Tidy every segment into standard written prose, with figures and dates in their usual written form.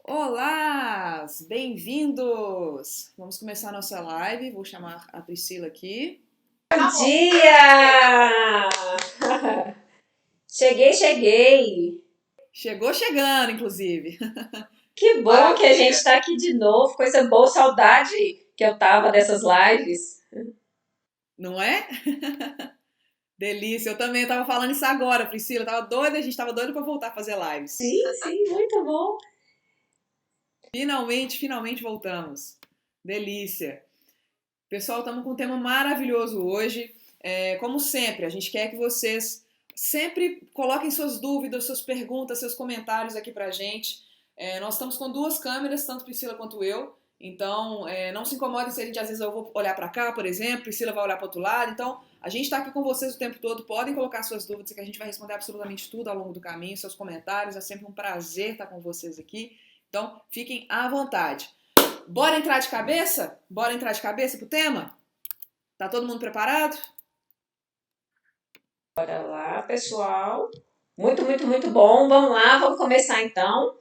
Olá, bem-vindos! Vamos começar a nossa live. Vou chamar a Priscila aqui. Bom dia! Cheguei. Chegou chegando, inclusive. Que bom que a gente está aqui de novo. Coisa boa, saudade que eu tava dessas lives. Não é? Delícia. Eu também estava falando isso agora, Priscila. Eu tava doida, a gente estava doido para voltar a fazer lives. Sim, muito bom. Finalmente voltamos. Delícia. Pessoal, estamos com um tema maravilhoso hoje. Como sempre, a gente quer que vocês sempre coloquem suas dúvidas, suas perguntas, seus comentários aqui pra gente. Nós estamos com duas câmeras, tanto Priscila quanto eu. Então, não se incomodem se a gente, às vezes, eu vou olhar para cá, por exemplo, Priscila vai olhar para outro lado. Então, a gente está aqui com vocês o tempo todo. Podem colocar suas dúvidas, que a gente vai responder absolutamente tudo ao longo do caminho, seus comentários. É sempre um prazer estar com vocês aqui. Então, fiquem à vontade. Bora entrar de cabeça? Bora entrar de cabeça pro tema? Tá todo mundo preparado? Bora lá, pessoal. Muito bom. Vamos lá, vamos começar então.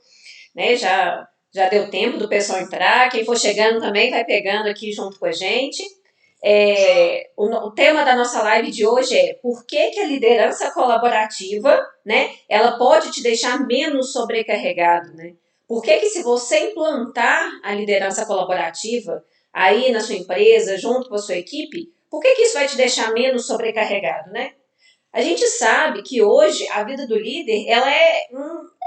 Já deu tempo do pessoal entrar. Quem for chegando também vai pegando aqui junto com a gente. O tema da nossa live de hoje é por que a liderança colaborativa, né, ela pode te deixar menos sobrecarregado, né? Por que se você implantar a liderança colaborativa aí na sua empresa, junto com a sua equipe, por que isso vai te deixar menos sobrecarregado, né? A gente sabe que hoje a vida do líder, ela é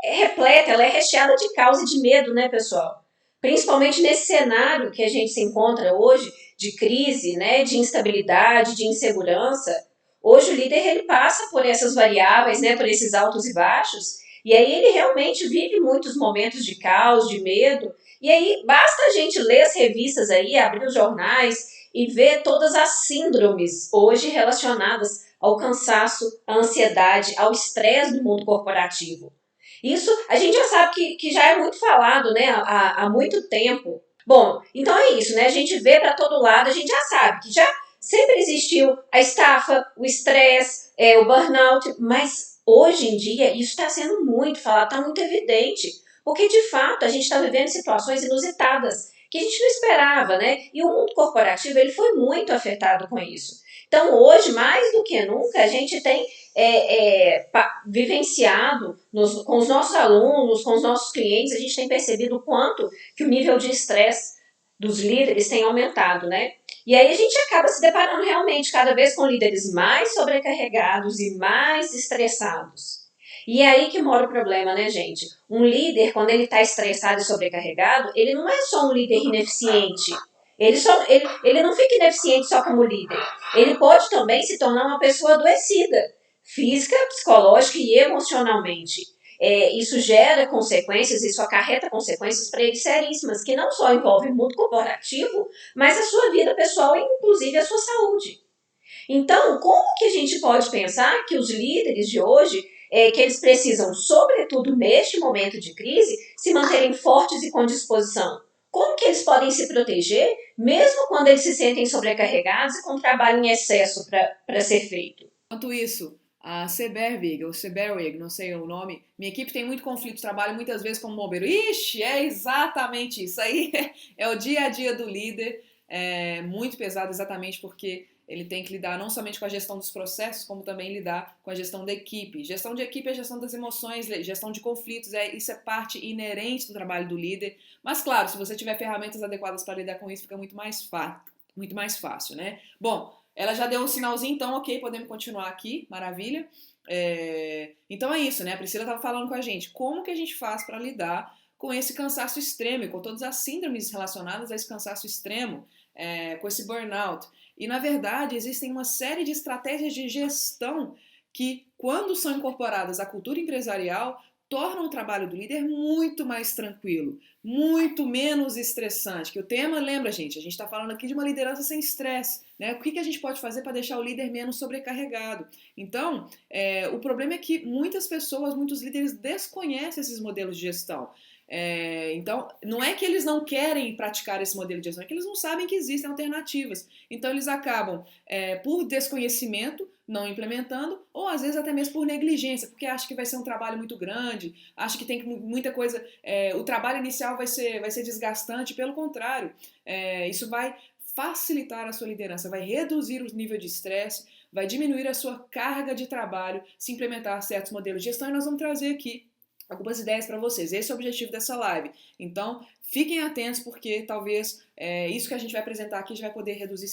repleta, ela é recheada de caos e de medo, né, pessoal? Principalmente nesse cenário que a gente se encontra hoje, de crise, né, de instabilidade, de insegurança. Hoje o líder ele passa por essas variáveis, né, por esses altos e baixos, e aí ele realmente vive muitos momentos de caos, de medo. E aí basta a gente ler as revistas aí, abrir os jornais e ver todas as síndromes hoje relacionadas ao cansaço, à ansiedade, ao estresse do mundo corporativo. Isso a gente já sabe que já é muito falado, né, há muito tempo. Bom, então é isso, né? A gente vê para todo lado, a gente já sabe que já sempre existiu a estafa, o estresse, o burnout, mas hoje em dia isso está sendo muito falado, está muito evidente, porque de fato a gente está vivendo situações inusitadas que a gente não esperava, né? E o mundo corporativo ele foi muito afetado com isso. Então hoje, mais do que nunca, a gente tem vivenciado com os nossos alunos, com os nossos clientes, a gente tem percebido o quanto que o nível de estresse dos líderes tem aumentado, né? E aí a gente acaba se deparando realmente cada vez com líderes mais sobrecarregados e mais estressados. E é aí que mora o problema, né, gente? Um líder, quando ele está estressado e sobrecarregado, ele não é só um líder ineficiente. Ele não fica ineficiente só como líder. Ele pode também se tornar uma pessoa adoecida, física, psicológica e emocionalmente. Isso gera consequências, isso acarreta consequências para ele seríssimas, que não só envolvem o mundo corporativo, mas a sua vida pessoal e inclusive a sua saúde. Então, como que a gente pode pensar que os líderes de hoje, que eles precisam, sobretudo neste momento de crise, se manterem fortes e com disposição? Como que eles podem se proteger, mesmo quando eles se sentem sobrecarregados e com trabalho em excesso para ser feito? Enquanto isso, a Sebervig, ou Seberwig, não sei o nome, minha equipe tem muito conflito de trabalho, muitas vezes como bombeiro. Ixi, é exatamente isso aí. É o dia a dia do líder, é muito pesado exatamente porque ele tem que lidar não somente com a gestão dos processos, como também lidar com a gestão da equipe. Gestão de equipe é gestão das emoções, gestão de conflitos, isso é parte inerente do trabalho do líder. Mas claro, se você tiver ferramentas adequadas para lidar com isso, fica muito mais fácil, né? Bom, ela já deu um sinalzinho, então ok, podemos continuar aqui, maravilha. Então é isso, né? A Priscila estava falando com a gente. Como que a gente faz para lidar com esse cansaço extremo e com todas as síndromes relacionadas a esse cansaço extremo, com esse burnout? E na verdade existem uma série de estratégias de gestão que, quando são incorporadas à cultura empresarial, tornam o trabalho do líder muito mais tranquilo, muito menos estressante. Que o tema, lembra, gente, a gente está falando aqui de uma liderança sem estresse, né? O que a gente pode fazer para deixar o líder menos sobrecarregado? Então, o problema é que muitas pessoas, muitos líderes desconhecem esses modelos de gestão. Então, não é que eles não querem praticar esse modelo de gestão, é que eles não sabem que existem alternativas. Então, eles acabam, por desconhecimento, não implementando, ou às vezes até mesmo por negligência, porque acha que vai ser um trabalho muito grande, acha que tem muita coisa, o trabalho inicial vai ser desgastante, pelo contrário, isso vai facilitar a sua liderança, vai reduzir o nível de estresse, vai diminuir a sua carga de trabalho se implementar certos modelos de gestão, e nós vamos trazer aqui algumas ideias para vocês. Esse é o objetivo dessa live. Então, fiquem atentos, porque talvez isso que a gente vai apresentar aqui já vai poder reduzir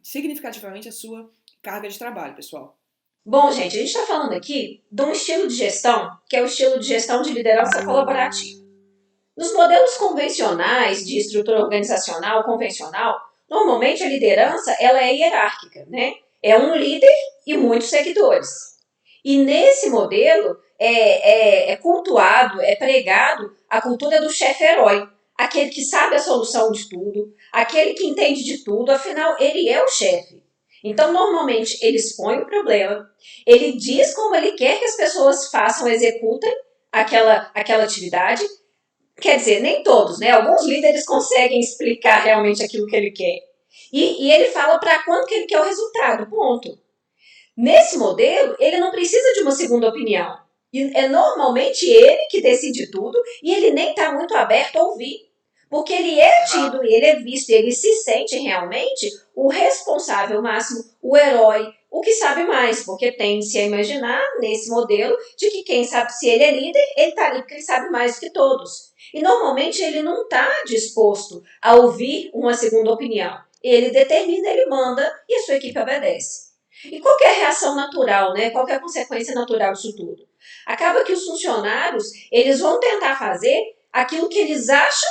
significativamente a sua carga de trabalho, pessoal. Bom, gente, a gente está falando aqui de um estilo de gestão, que é o estilo de gestão de liderança colaborativa. Nos modelos convencionais de estrutura organizacional convencional, normalmente a liderança ela é hierárquica, né? É um líder e muitos seguidores. E nesse modelo é cultuado, é pregado a cultura do chefe herói, aquele que sabe a solução de tudo, aquele que entende de tudo, afinal ele é o chefe. Então, normalmente, ele expõe o problema, ele diz como ele quer que as pessoas façam, executem aquela atividade. Quer dizer, nem todos, né? Alguns líderes conseguem explicar realmente aquilo que ele quer. E ele fala para quando que ele quer o resultado, ponto. Nesse modelo, ele não precisa de uma segunda opinião. E é normalmente ele que decide tudo e ele nem está muito aberto a ouvir. Porque ele é tido, ele é visto, ele se sente realmente o responsável máximo, o herói, o que sabe mais, porque tende-se a imaginar nesse modelo de que quem sabe, se ele é líder, ele está ali porque ele sabe mais do que todos. E normalmente ele não está disposto a ouvir uma segunda opinião. Ele determina, ele manda e a sua equipe obedece. E qual é a reação natural, né? Qual é a consequência natural disso tudo? Acaba que os funcionários, eles vão tentar fazer aquilo que eles acham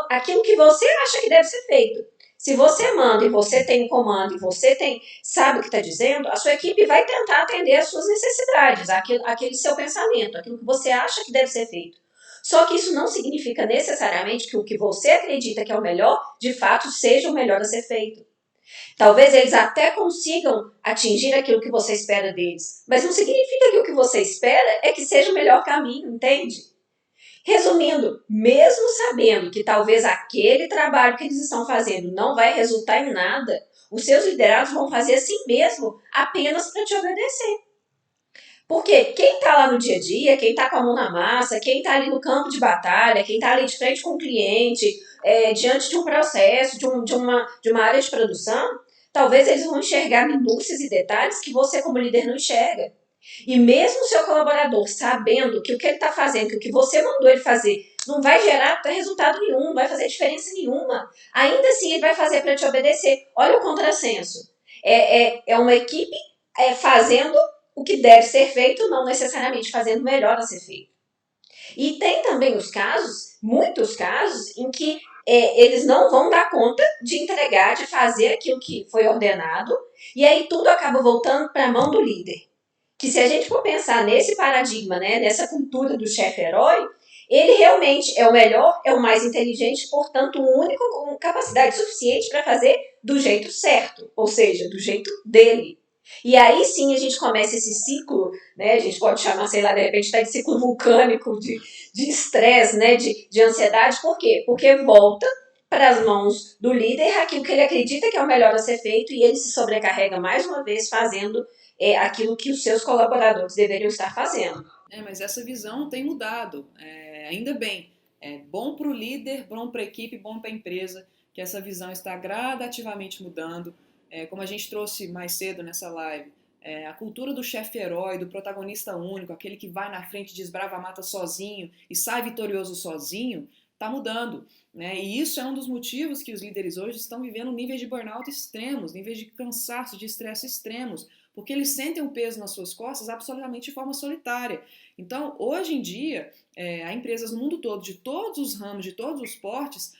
aquilo que você acha que deve ser feito. Se você manda e você tem um comando e você sabe o que está dizendo, a sua equipe vai tentar atender às suas necessidades, aquele seu pensamento, aquilo que você acha que deve ser feito. Só que isso não significa necessariamente que o que você acredita que é o melhor, de fato, seja o melhor a ser feito. Talvez eles até consigam atingir aquilo que você espera deles, mas não significa que o que você espera é que seja o melhor caminho, entende? Resumindo, mesmo sabendo que talvez aquele trabalho que eles estão fazendo não vai resultar em nada, os seus liderados vão fazer assim mesmo, apenas para te obedecer. Porque quem está lá no dia a dia, quem está com a mão na massa, quem está ali no campo de batalha, quem está ali de frente com o cliente, diante de um processo, de uma área de produção, talvez eles vão enxergar minúcias e detalhes que você como líder não enxerga. E mesmo o seu colaborador sabendo que o que ele está fazendo, que o que você mandou ele fazer, não vai gerar resultado nenhum, não vai fazer diferença nenhuma, ainda assim ele vai fazer para te obedecer. Olha o contrassenso. É uma equipe fazendo o que deve ser feito, não necessariamente fazendo o melhor a ser feito. E tem também os casos, muitos casos, em que eles não vão dar conta de entregar, de fazer aquilo que foi ordenado, e aí tudo acaba voltando para a mão do líder. Que se a gente for pensar nesse paradigma, né, nessa cultura do chefe herói, ele realmente é o melhor, é o mais inteligente, portanto, o único com capacidade suficiente para fazer do jeito certo, ou seja, do jeito dele. E aí sim a gente começa esse ciclo, né, a gente pode chamar, sei lá, de repente está de ciclo vulcânico, de estresse, né, de ansiedade. Por quê? Porque volta para as mãos do líder aquilo que ele acredita que é o melhor a ser feito e ele se sobrecarrega mais uma vez fazendo aquilo que os seus colaboradores deveriam estar fazendo. Mas essa visão tem mudado, ainda bem. É bom para o líder, bom para a equipe, bom para a empresa, que essa visão está gradativamente mudando. Como a gente trouxe mais cedo nessa live, a cultura do chefe herói, do protagonista único, aquele que vai na frente, desbrava a mata sozinho e sai vitorioso sozinho, está mudando. Né? E isso é um dos motivos que os líderes hoje estão vivendo níveis de burnout extremos, níveis de cansaço, de estresse extremos, porque eles sentem o peso nas suas costas absolutamente de forma solitária. Então, hoje em dia, há empresas no mundo todo, de todos os ramos, de todos os portes,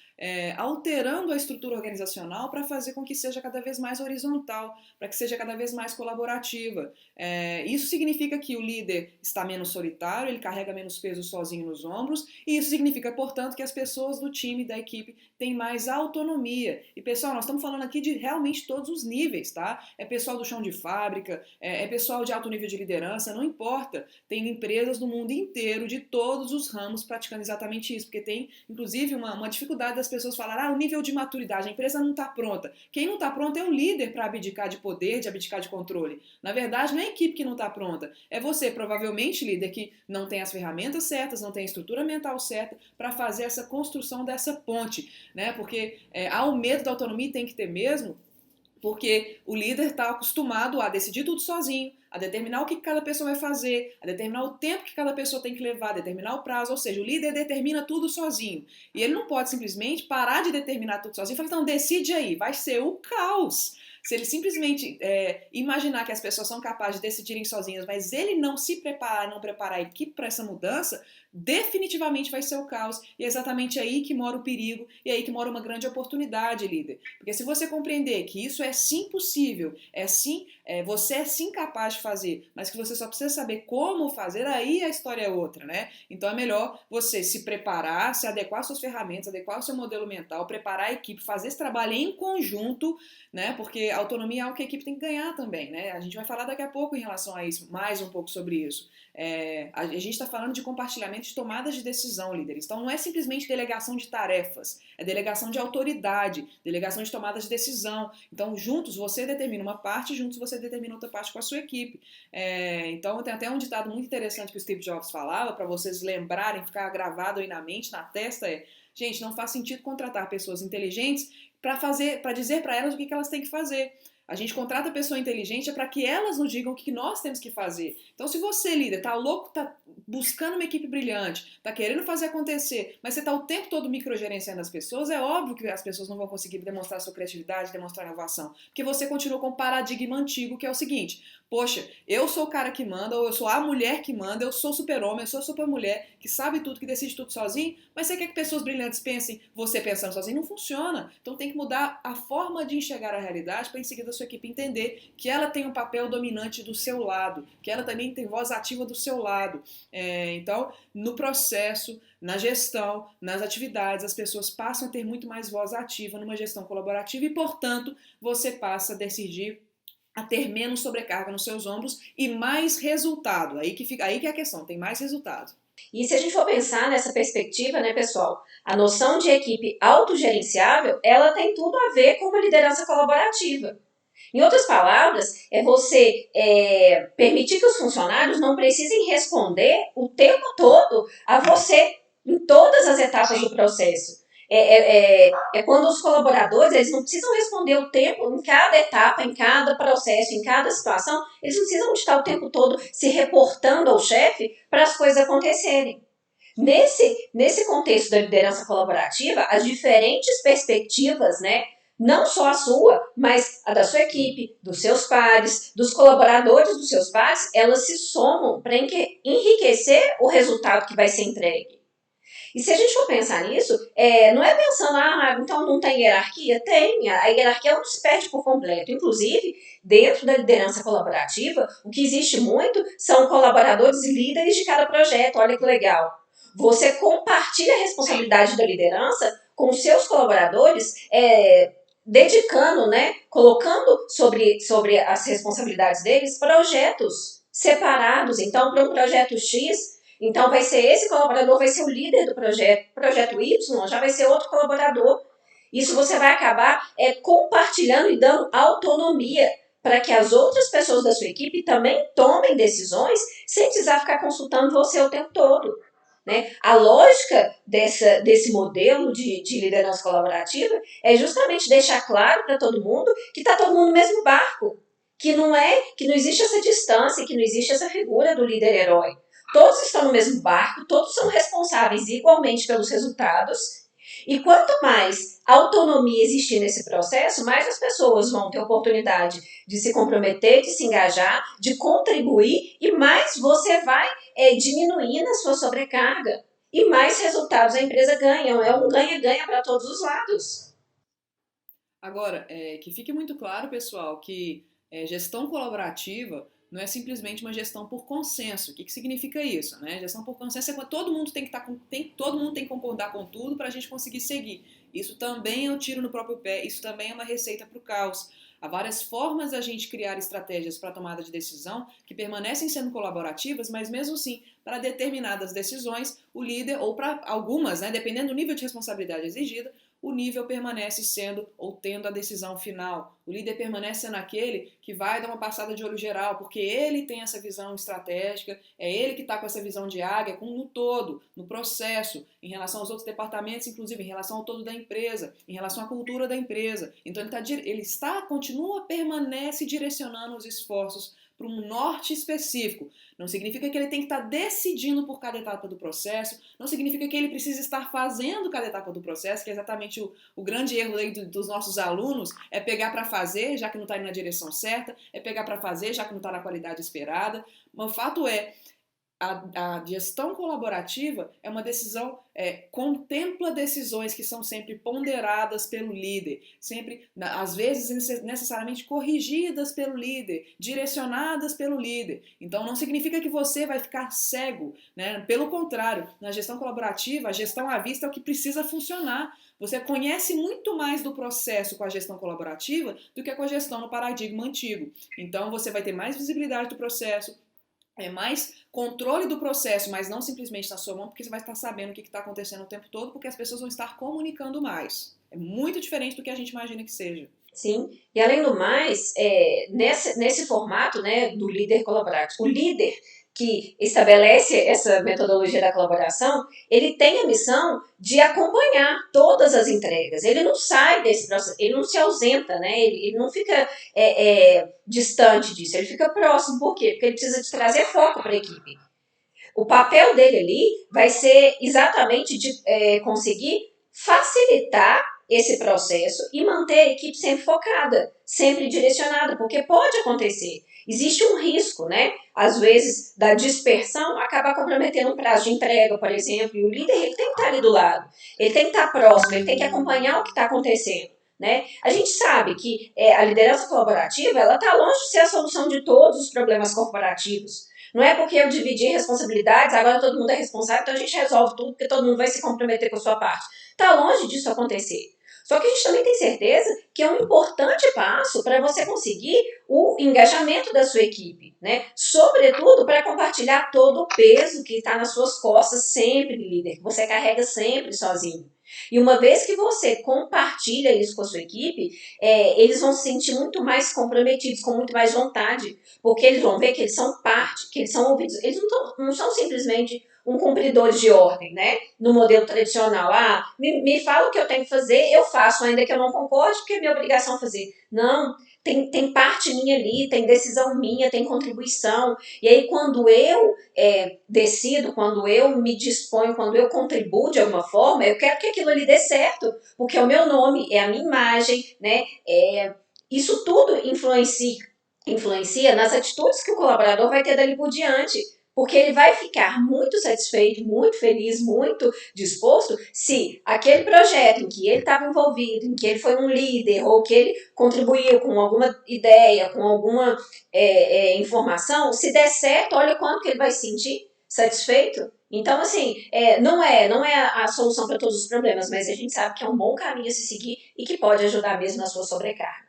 alterando a estrutura organizacional para fazer com que seja cada vez mais horizontal, para que seja cada vez mais colaborativa. Isso significa que o líder está menos solitário, ele carrega menos peso sozinho nos ombros, e isso significa, portanto, que as pessoas do time, da equipe, têm mais autonomia. E, pessoal, nós estamos falando aqui de realmente todos os níveis, tá? É pessoal do chão de fábrica, é pessoal de alto nível de liderança, não importa. Tem empresas do mundo inteiro, de todos os ramos, praticando exatamente isso, porque tem, inclusive, uma dificuldade das pessoas falarem, o nível de maturidade, a empresa não está pronta. Quem não está pronto é o líder para abdicar de poder, de abdicar de controle. Na verdade, não é a equipe que não está pronta, é você, provavelmente, líder, que não tem as ferramentas certas, não tem a estrutura mental certa para fazer essa construção dessa ponte, né? Porque há o medo da autonomia e tem que ter mesmo, porque o líder está acostumado a decidir tudo sozinho, a determinar o que cada pessoa vai fazer, a determinar o tempo que cada pessoa tem que levar, a determinar o prazo, ou seja, o líder determina tudo sozinho. E ele não pode simplesmente parar de determinar tudo sozinho e falar, então decide aí, vai ser o caos. Se ele simplesmente imaginar que as pessoas são capazes de decidirem sozinhas, mas ele não se preparar, não preparar a equipe para essa mudança, definitivamente vai ser o caos. E é exatamente aí que mora o perigo e é aí que mora uma grande oportunidade, líder. Porque se você compreender que isso é sim possível, você é sim capaz de fazer, mas que você só precisa saber como fazer, aí a história é outra, né? Então é melhor você se preparar, se adequar às suas ferramentas, adequar ao seu modelo mental, preparar a equipe, fazer esse trabalho em conjunto, né? Porque a autonomia é algo que a equipe tem que ganhar também, né? A gente vai falar daqui a pouco em relação a isso, mais um pouco sobre isso. A gente está falando de compartilhamento de tomadas de decisão, líderes. Então não é simplesmente delegação de tarefas, é delegação de autoridade, delegação de tomadas de decisão. Então juntos você determina uma parte, juntos você determina outra parte com a sua equipe. Então tem até um ditado muito interessante que o Steve Jobs falava, para vocês lembrarem, ficar gravado aí na mente, na testa, gente, não faz sentido contratar pessoas inteligentes para dizer para elas o que elas têm que fazer. A gente contrata a pessoa inteligente para que elas nos digam o que nós temos que fazer. Então, se você, líder, tá louco, tá buscando uma equipe brilhante, tá querendo fazer acontecer, mas você tá o tempo todo microgerenciando as pessoas, é óbvio que as pessoas não vão conseguir demonstrar sua criatividade, demonstrar inovação, porque você continua com um paradigma antigo, que é o seguinte: poxa, eu sou o cara que manda, ou eu sou a mulher que manda, eu sou super-homem, eu sou a super-mulher, que sabe tudo, que decide tudo sozinho, mas você quer que pessoas brilhantes pensem, você pensando sozinho, não funciona. Então tem que mudar a forma de enxergar a realidade para em seguida a sua equipe entender que ela tem um papel dominante do seu lado, que ela também tem voz ativa do seu lado. Então, no processo, na gestão, nas atividades, as pessoas passam a ter muito mais voz ativa numa gestão colaborativa e, portanto, você passa a decidir a ter menos sobrecarga nos seus ombros e mais resultado. Aí que é a questão, tem mais resultado. E se a gente for pensar nessa perspectiva, né, pessoal, a noção de equipe autogerenciável, ela tem tudo a ver com uma liderança colaborativa. Em outras palavras, é você permitir que os funcionários não precisem responder o tempo todo a você em todas as etapas do processo. É quando os colaboradores eles não precisam responder o tempo em cada etapa, em cada processo, em cada situação, eles não precisam estar o tempo todo se reportando ao chefe para as coisas acontecerem. Nesse contexto da liderança colaborativa, as diferentes perspectivas, né, não só a sua, mas a da sua equipe, dos seus pares, dos colaboradores dos seus pares, elas se somam para enriquecer o resultado que vai ser entregue. E se a gente for pensar nisso, não é pensando, então não tem hierarquia? Tem, a hierarquia não se perde por completo. Inclusive, dentro da liderança colaborativa, o que existe muito são colaboradores e líderes de cada projeto. Olha que legal. Você compartilha a responsabilidade da liderança com os seus colaboradores, dedicando, né, colocando sobre as responsabilidades deles projetos separados. Então, para um projeto X, então vai ser esse colaborador, vai ser o líder do projeto Y, já vai ser outro colaborador. Isso você vai acabar compartilhando e dando autonomia para que as outras pessoas da sua equipe também tomem decisões sem precisar ficar consultando você o tempo todo. Né? A lógica desse modelo de liderança colaborativa é justamente deixar claro para todo mundo que está todo mundo no mesmo barco, que não existe essa distância, que não existe essa figura do líder-herói. Todos estão no mesmo barco, todos são responsáveis igualmente pelos resultados, e quanto mais autonomia existir nesse processo, mais as pessoas vão ter oportunidade de se comprometer, de se engajar, de contribuir, e mais você vai diminuindo a sua sobrecarga. e mais resultados a empresa ganha. É um ganha-ganha para todos os lados. Agora, que fique muito claro, pessoal, que gestão colaborativa não é simplesmente uma gestão por consenso. O que significa isso? Né? Gestão por consenso é quando todo mundo tem que todo mundo tem que concordar com tudo para a gente conseguir seguir. Isso também é um tiro no próprio pé, isso também é uma receita para o caos. Há várias formas da gente criar estratégias para tomada de decisão que permanecem sendo colaborativas, mas mesmo assim, para determinadas decisões, o líder, ou para algumas, né, dependendo do nível de responsabilidade exigida, o nível permanece sendo ou tendo a decisão final. O líder permanece sendo aquele que vai dar uma passada de olho geral, porque ele tem essa visão estratégica, é ele que está com essa visão de águia, no todo, no processo, em relação aos outros departamentos, inclusive em relação ao todo da empresa, em relação à cultura da empresa. Então continua, permanece direcionando os esforços para um norte específico. Não significa que ele tem que estar decidindo por cada etapa do processo, não significa que ele precisa estar fazendo cada etapa do processo, que é exatamente o grande erro aí dos nossos alunos, é pegar para fazer, já que não está indo na direção certa, é pegar para fazer, já que não está na qualidade esperada. Mas o fato é, a gestão colaborativa é uma decisão, contempla decisões que são sempre ponderadas pelo líder, sempre, às vezes, necessariamente corrigidas pelo líder, direcionadas pelo líder. Então, não significa que você vai ficar cego, né? Pelo contrário, na gestão colaborativa, a gestão à vista é o que precisa funcionar. Você conhece muito mais do processo com a gestão colaborativa do que com a gestão no paradigma antigo. Então, você vai ter mais visibilidade do processo, mais controle do processo, mas não simplesmente na sua mão, porque você vai estar sabendo o que está acontecendo o tempo todo, porque as pessoas vão estar comunicando mais. É muito diferente do que a gente imagina que seja. Sim, e além do mais, nesse formato, né, do líder colaborativo, o líder que estabelece essa metodologia da colaboração, ele tem a missão de acompanhar todas as entregas. Ele não sai desse processo, ele não se ausenta, né? Ele não fica distante disso, ele fica próximo. Por quê? Porque ele precisa de trazer foco para a equipe. O papel dele ali vai ser exatamente de conseguir facilitar esse processo e manter a equipe sempre focada, sempre direcionada, porque pode acontecer. Existe um risco, né? Às vezes, da dispersão acabar comprometendo um prazo de entrega, por exemplo, e o líder ele tem que estar ali do lado, ele tem que estar próximo, ele tem que acompanhar o que está acontecendo. Né? A gente sabe que a liderança colaborativa ela está longe de ser a solução de todos os problemas corporativos. Não é porque eu dividi responsabilidades, agora todo mundo é responsável, então a gente resolve tudo, porque todo mundo vai se comprometer com a sua parte. Está longe disso acontecer. Só que a gente também tem certeza que é um importante passo para você conseguir o engajamento da sua equipe, né? Sobretudo para compartilhar todo o peso que está nas suas costas sempre, líder, que você carrega sempre sozinho. E uma vez que você compartilha isso com a sua equipe, eles vão se sentir muito mais comprometidos, com muito mais vontade, porque eles vão ver que eles são parte, que eles são ouvidos. Eles não são simplesmente um cumpridor de ordem, né? No modelo tradicional. Me fala o que eu tenho que fazer, eu faço, ainda que eu não concorde, porque é minha obrigação fazer. Não, tem parte minha ali, tem decisão minha, tem contribuição. E aí, quando eu decido, quando eu me disponho, quando eu contribuo de alguma forma, eu quero que aquilo ali dê certo, porque é o meu nome, é a minha imagem, né? Isso tudo influencia nas atitudes que o colaborador vai ter dali por diante, porque ele vai ficar muito satisfeito, muito feliz, muito disposto se aquele projeto em que ele estava envolvido, em que ele foi um líder ou que ele contribuiu com alguma ideia, com alguma informação, se der certo, olha quanto que ele vai se sentir satisfeito. Então, assim, não é a solução para todos os problemas, mas a gente sabe que é um bom caminho a se seguir e que pode ajudar mesmo na sua sobrecarga.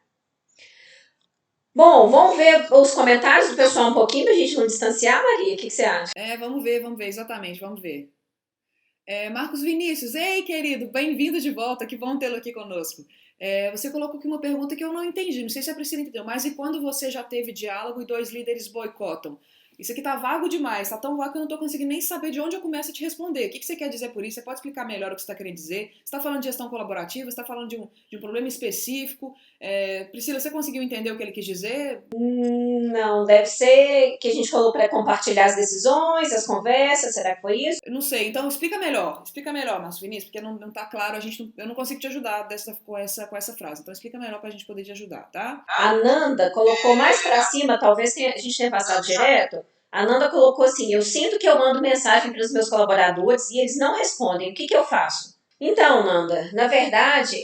Bom, vamos ver os comentários do pessoal um pouquinho pra gente não distanciar, Maria? O que você acha? Vamos ver, exatamente, vamos ver. Marcos Vinícius, ei querido, bem-vindo de volta, que bom tê-lo aqui conosco. Você colocou aqui uma pergunta que eu não entendi, não sei se a Priscila entendeu, mas e quando você já teve diálogo e dois líderes boicotam? Isso aqui tá vago demais, tá tão vago que eu não tô conseguindo nem saber de onde eu começo a te responder. O que você quer dizer por isso? Você pode explicar melhor o que você está querendo dizer? Você está falando de gestão colaborativa? Você está falando de um problema específico? Priscila, você conseguiu entender o que ele quis dizer? Não, deve ser que a gente falou para compartilhar as decisões, as conversas, será que foi isso? Eu não sei, então explica melhor, Márcio Vinícius, porque não tá claro, eu não consigo te ajudar com essa frase. Então explica melhor pra gente poder te ajudar, tá? A Nanda colocou mais para cima, talvez a gente tenha passado direto, A Nanda colocou assim, eu sinto que eu mando mensagem para os meus colaboradores e eles não respondem, o que eu faço? Então, Nanda, na verdade,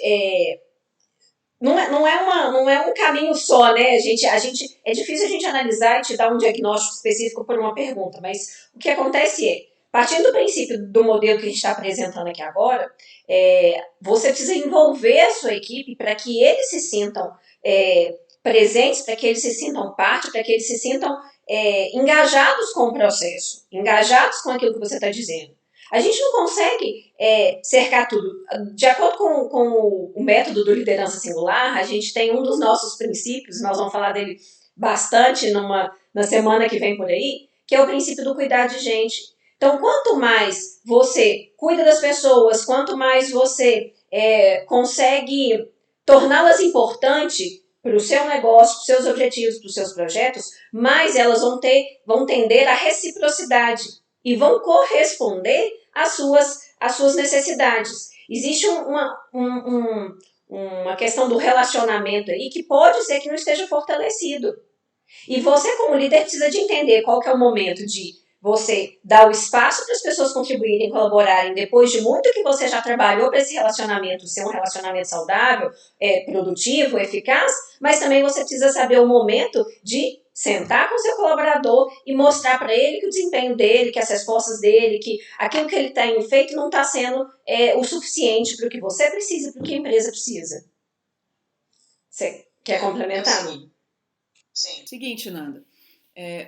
não é um caminho só, né? É difícil a gente analisar e te dar um diagnóstico específico por uma pergunta, mas o que acontece partindo do princípio do modelo que a gente está apresentando aqui agora, você precisa envolver a sua equipe para que eles se sintam presentes, para que eles se sintam parte, para que eles se sintam engajados com o processo, engajados com aquilo que você está dizendo. A gente não consegue cercar tudo. De acordo com o método do liderança singular, a gente tem um dos nossos princípios, nós vamos falar dele bastante na semana que vem por aí, que é o princípio do cuidar de gente. Então, quanto mais você cuida das pessoas, quanto mais você consegue torná-las importantes para o seu negócio, para os seus objetivos, para os seus projetos, mais elas vão tender à reciprocidade e vão corresponder às suas necessidades. Existe uma questão do relacionamento aí que pode ser que não esteja fortalecido. E você, como líder, precisa de entender qual que é o momento de você dar o espaço para as pessoas contribuírem, colaborarem, depois de muito que você já trabalhou para esse relacionamento ser um relacionamento saudável, produtivo, eficaz, mas também você precisa saber o momento de sentar com o seu colaborador e mostrar para ele que o desempenho dele, que as respostas dele, que aquilo que ele tem feito não está sendo o suficiente para o que você precisa e para o que a empresa precisa. Você quer complementar? Sim. Seguinte, Nanda.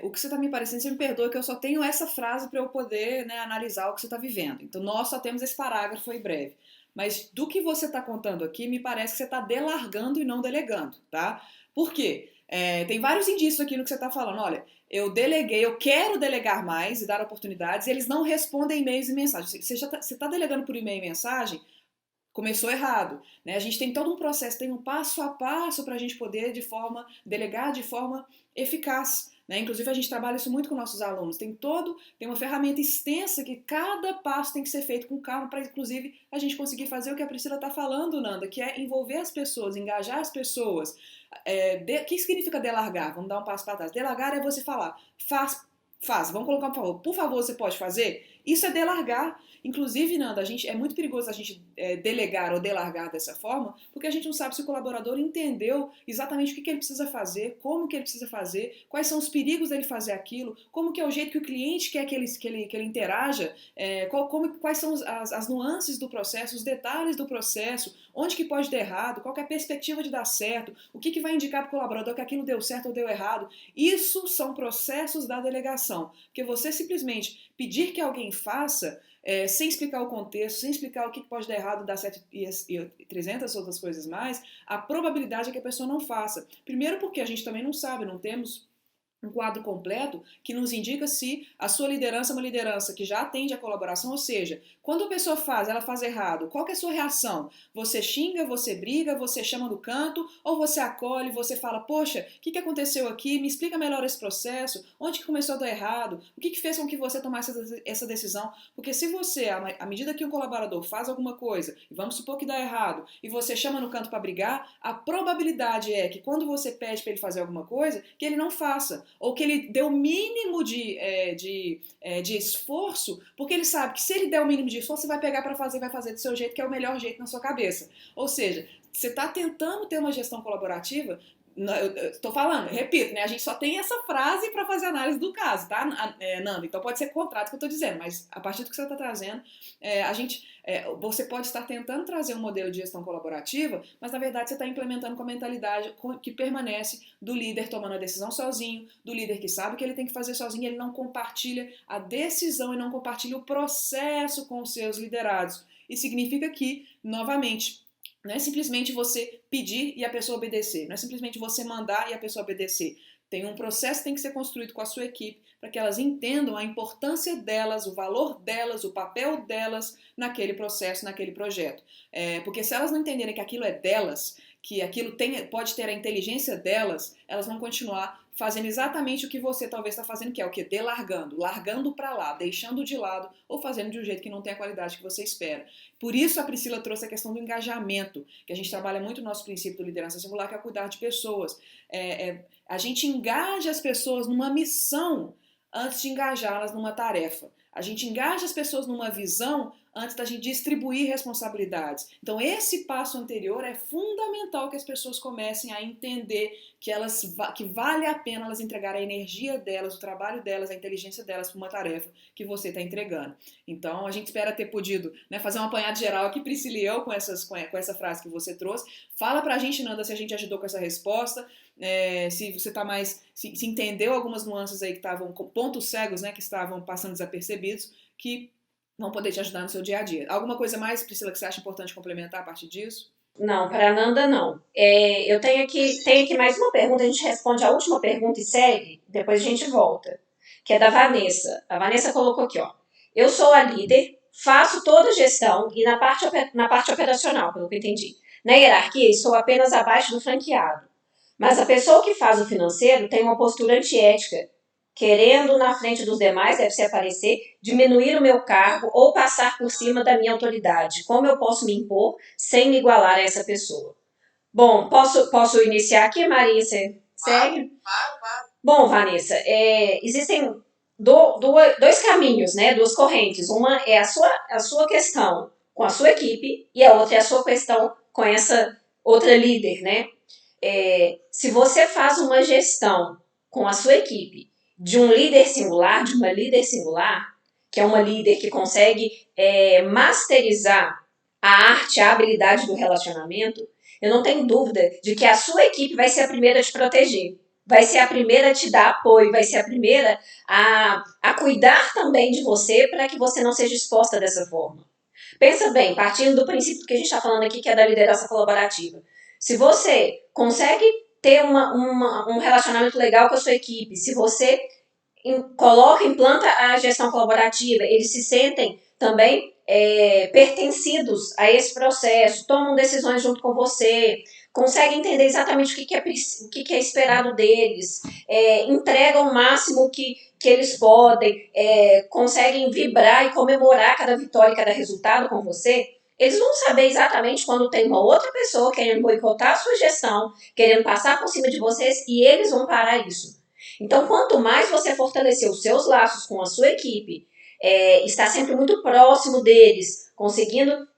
O que você está me parecendo, você me perdoa que eu só tenho essa frase para eu poder, né, analisar o que você está vivendo. Então, nós só temos esse parágrafo aí breve. Mas do que você está contando aqui, me parece que você está delargando e não delegando, tá? Por quê? Tem vários indícios aqui no que você está falando. Olha, eu deleguei, eu quero delegar mais e dar oportunidades, e eles não respondem e-mails e mensagens. Você está delegando por e-mail e mensagem? Começou errado, né? A gente tem todo um processo, tem um passo a passo para a gente poder delegar de forma eficaz, né? Inclusive a gente trabalha isso muito com nossos alunos. Tem uma ferramenta extensa que cada passo tem que ser feito com calma para, inclusive, a gente conseguir fazer o que a Priscila está falando, Nanda, que é envolver as pessoas, engajar as pessoas. O que significa delargar? Vamos dar um passo para trás. Delargar é você falar, faz. Vamos colocar por favor, você pode fazer? Isso é delargar. Inclusive, Nanda, é muito perigoso a gente delegar ou delargar dessa forma, porque a gente não sabe se o colaborador entendeu exatamente o que ele precisa fazer, como que ele precisa fazer, quais são os perigos dele fazer aquilo, como que é o jeito que o cliente quer que ele interaja, quais são as nuances do processo, os detalhes do processo, onde que pode dar errado, qual que é a perspectiva de dar certo, o que vai indicar para o colaborador que aquilo deu certo ou deu errado. Isso são processos da delegação, porque você simplesmente pedir que alguém faça sem explicar o contexto, sem explicar o que pode dar errado, dar certo e 300 outras coisas mais, a probabilidade é que a pessoa não faça. Primeiro porque a gente também não sabe, não temos um quadro completo que nos indica se a sua liderança é uma liderança que já atende à colaboração, ou seja, quando a pessoa ela faz errado, qual que é a sua reação? Você xinga, você briga, você chama no canto, ou você acolhe, você fala, poxa, o que aconteceu aqui? Me explica melhor esse processo, onde que começou a dar errado, o que fez com que você tomasse essa decisão? Porque se você, à medida que um colaborador faz alguma coisa, e vamos supor que dá errado, e você chama no canto para brigar, a probabilidade é que quando você pede para ele fazer alguma coisa, que ele não faça, ou que ele dê o mínimo de esforço, porque ele sabe que se ele der o mínimo de esforço, você vai pegar para fazer, vai fazer do seu jeito, que é o melhor jeito na sua cabeça. Ou seja, você está tentando ter uma gestão colaborativa. Eu estou falando, repito, né? A gente só tem essa frase para fazer análise do caso, tá, Nanda? Então pode ser contrato que eu estou dizendo, mas a partir do que você está trazendo, você pode estar tentando trazer um modelo de gestão colaborativa, mas na verdade você está implementando com a mentalidade que permanece do líder tomando a decisão sozinho, do líder que sabe o que ele tem que fazer sozinho, ele não compartilha a decisão e não compartilha o processo com os seus liderados. E significa que, novamente, não é simplesmente você pedir e a pessoa obedecer. Não é simplesmente você mandar e a pessoa obedecer. Tem um processo que tem que ser construído com a sua equipe para que elas entendam a importância delas, o valor delas, o papel delas naquele processo, naquele projeto. Porque se elas não entenderem que aquilo é delas, que aquilo pode ter a inteligência delas, elas vão continuar fazendo exatamente o que você talvez está fazendo, que é o quê? Largando para lá, deixando de lado ou fazendo de um jeito que não tem a qualidade que você espera. Por isso a Priscila trouxe a questão do engajamento, que a gente trabalha muito no nosso princípio do liderança singular, que é cuidar de pessoas. A gente engaja as pessoas numa missão antes de engajá-las numa tarefa. A gente engaja as pessoas numa visão antes da gente distribuir responsabilidades. Então, esse passo anterior é fundamental que as pessoas comecem a entender que vale a pena elas entregarem a energia delas, o trabalho delas, a inteligência delas para uma tarefa que você está entregando. Então, a gente espera ter podido, né, fazer um apanhado geral aqui, Priscila e eu, com essa frase que você trouxe. Fala pra gente, Nanda, se a gente ajudou com essa resposta. Se você tá mais. Se entendeu algumas nuances aí que estavam, pontos cegos, né, que estavam passando desapercebidos, que vão poder te ajudar no seu dia a dia. Alguma coisa mais, Priscila, que você acha importante complementar a partir disso? Não, para a Nanda não. Eu tenho aqui mais uma pergunta, a gente responde a última pergunta e segue, depois a gente volta. Que é da Vanessa. A Vanessa colocou aqui, ó. Eu sou a líder, faço toda a gestão e na parte operacional, pelo que eu entendi. Na hierarquia, estou apenas abaixo do franqueado. Mas a pessoa que faz o financeiro tem uma postura antiética, querendo na frente dos demais, deve se aparecer, diminuir o meu cargo ou passar por cima da minha autoridade. Como eu posso me impor sem me igualar a essa pessoa? Bom, posso iniciar aqui, Maria? Você segue? Claro. Bom, Vanessa, existem dois caminhos, né? Duas correntes. Uma é a sua questão com a sua equipe e a outra é a sua questão com essa outra líder, né? Se você faz uma gestão com a sua equipe de um líder singular, de uma líder singular, que é uma líder que consegue masterizar a arte, a habilidade do relacionamento, eu não tenho dúvida de que a sua equipe vai ser a primeira a te proteger, vai ser a primeira a te dar apoio, vai ser a primeira a cuidar também de você para que você não seja exposta dessa forma. Pensa bem, partindo do princípio que a gente está falando aqui, que é da liderança colaborativa. Se você consegue ter um relacionamento legal com a sua equipe, se você implanta a gestão colaborativa, eles se sentem também pertencidos a esse processo, tomam decisões junto com você, conseguem entender exatamente o que é esperado deles, entregam o máximo que eles podem, conseguem vibrar e comemorar cada vitória e cada resultado com você. Eles vão saber exatamente quando tem uma outra pessoa querendo boicotar a sua gestão, querendo passar por cima de vocês, e eles vão parar isso. Então, quanto mais você fortalecer os seus laços com a sua equipe, estar sempre muito próximo deles, conseguindo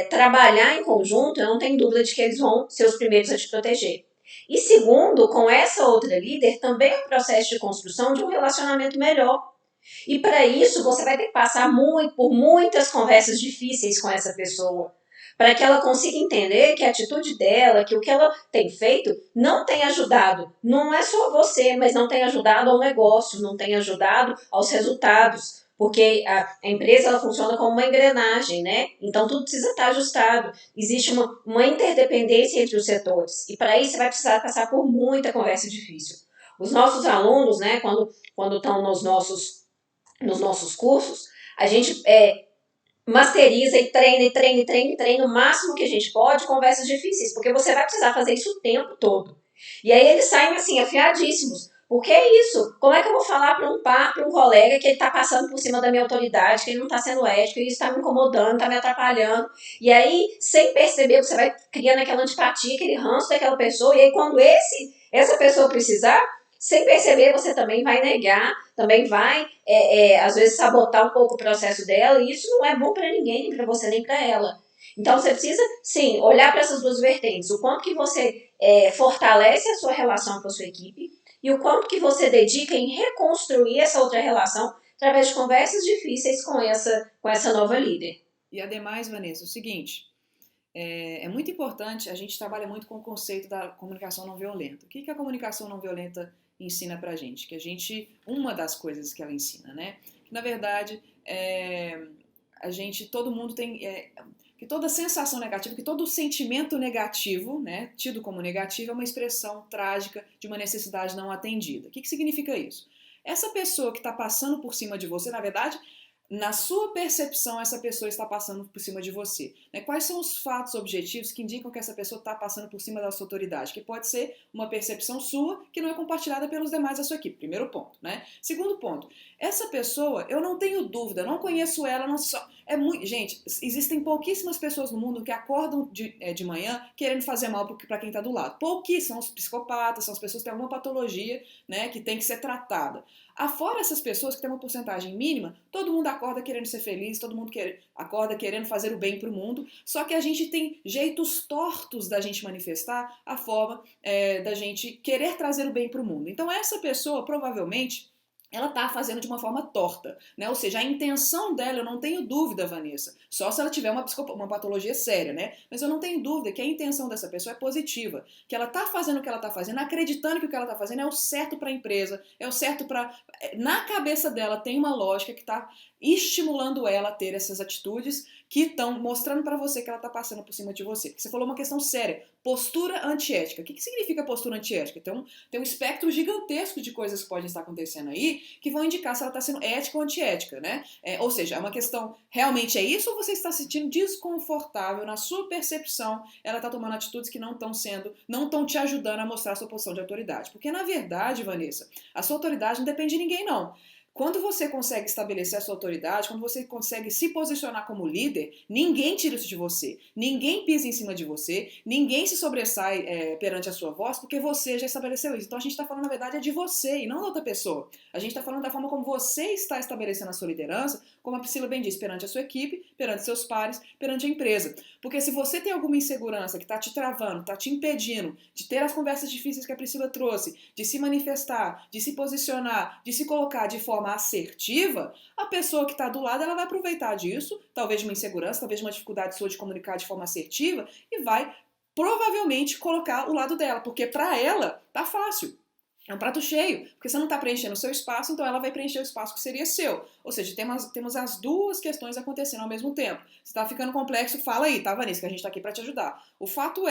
trabalhar em conjunto, eu não tenho dúvida de que eles vão ser os primeiros a te proteger. E segundo, com essa outra líder, também é um processo de construção de um relacionamento melhor. E para isso, você vai ter que passar por muitas conversas difíceis com essa pessoa, para que ela consiga entender que a atitude dela, que o que ela tem feito, não tem ajudado. Não é só você, mas não tem ajudado ao negócio, não tem ajudado aos resultados. Porque a empresa ela funciona como uma engrenagem, né? Então tudo precisa estar ajustado. Existe uma interdependência entre os setores. E para isso você vai precisar passar por muita conversa difícil. Os nossos alunos, né, quando estão nos nossos cursos, a gente masteriza e treina o máximo que a gente pode conversas difíceis, porque você vai precisar fazer isso o tempo todo. E aí eles saem assim, afiadíssimos. Porque é isso. Como é que eu vou falar para um colega que ele está passando por cima da minha autoridade, que ele não está sendo ético, que isso está me incomodando, está me atrapalhando. E aí, sem perceber, você vai criando aquela antipatia, aquele ranço daquela pessoa, e aí quando essa pessoa precisar, sem perceber, você também vai negar, também vai, às vezes, sabotar um pouco o processo dela, e isso não é bom para ninguém, nem para você, nem para ela. Então, você precisa, sim, olhar para essas duas vertentes. O quanto que você fortalece a sua relação com a sua equipe e o quanto que você dedica em reconstruir essa outra relação através de conversas difíceis com essa nova líder. E ademais, Vanessa, o seguinte, é muito importante, a gente trabalha muito com o conceito da comunicação não violenta. O que a comunicação não violenta ensina pra gente? Uma das coisas que ela ensina, né? Que, na verdade, todo mundo tem... que toda sensação negativa, que todo sentimento negativo, né, tido como negativo, é uma expressão trágica de uma necessidade não atendida. O que significa isso? Essa pessoa que está passando por cima de você, na verdade, na sua percepção, essa pessoa está passando por cima de você. Né? Quais são os fatos objetivos que indicam que essa pessoa está passando por cima da sua autoridade? Que pode ser uma percepção sua que não é compartilhada pelos demais da sua equipe. Primeiro ponto. Né? Segundo ponto, essa pessoa, eu não tenho dúvida, não conheço ela, Gente, existem pouquíssimas pessoas no mundo que acordam de manhã querendo fazer mal para quem está do lado. Pouquíssimos são os psicopatas, são as pessoas que têm alguma patologia, né, que tem que ser tratada. Afora essas pessoas que têm uma porcentagem mínima, todo mundo acorda querendo ser feliz, todo mundo acorda querendo fazer o bem para o mundo, só que a gente tem jeitos tortos da gente manifestar a forma da gente querer trazer o bem para o mundo. Então essa pessoa provavelmente ela está fazendo de uma forma torta, né? Ou seja, a intenção dela, eu não tenho dúvida, Vanessa, só se ela tiver uma patologia séria, né? Mas eu não tenho dúvida que a intenção dessa pessoa é positiva, que ela está fazendo o que ela está fazendo, acreditando que o que ela está fazendo é o certo para a empresa, é o certo para... Na cabeça dela tem uma lógica que está estimulando ela a ter essas atitudes que estão mostrando para você que ela está passando por cima de você. Porque você falou uma questão séria, postura antiética. O que significa postura antiética? Então, tem um espectro gigantesco de coisas que podem estar acontecendo aí que vão indicar se ela está sendo ética ou antiética, né? Ou seja, é uma questão, realmente é isso ou você está se sentindo desconfortável na sua percepção, ela está tomando atitudes que não estão te ajudando a mostrar a sua posição de autoridade. Porque, na verdade, Vanessa, a sua autoridade não depende de ninguém, não. Quando você consegue estabelecer a sua autoridade, quando você consegue se posicionar como líder, ninguém tira isso de você, ninguém pisa em cima de você, ninguém se sobressai perante a sua voz, porque você já estabeleceu isso. Então a gente está falando, na verdade, é de você e não da outra pessoa. A gente está falando da forma como você está estabelecendo a sua liderança, como a Priscila bem disse, perante a sua equipe, perante seus pares, perante a empresa. Porque se você tem alguma insegurança que está te travando, está te impedindo de ter as conversas difíceis que a Priscila trouxe, de se manifestar, de se posicionar, de se colocar de forma assertiva, a pessoa que está do lado ela vai aproveitar disso, talvez de uma insegurança, talvez de uma dificuldade sua de comunicar de forma assertiva e vai provavelmente colocar o lado dela, porque para ela tá fácil. É um prato cheio, porque você não está preenchendo o seu espaço, então ela vai preencher o espaço que seria seu. Ou seja, temos as duas questões acontecendo ao mesmo tempo. Se está ficando complexo, fala aí, tá, Vanessa, que a gente está aqui para te ajudar. O fato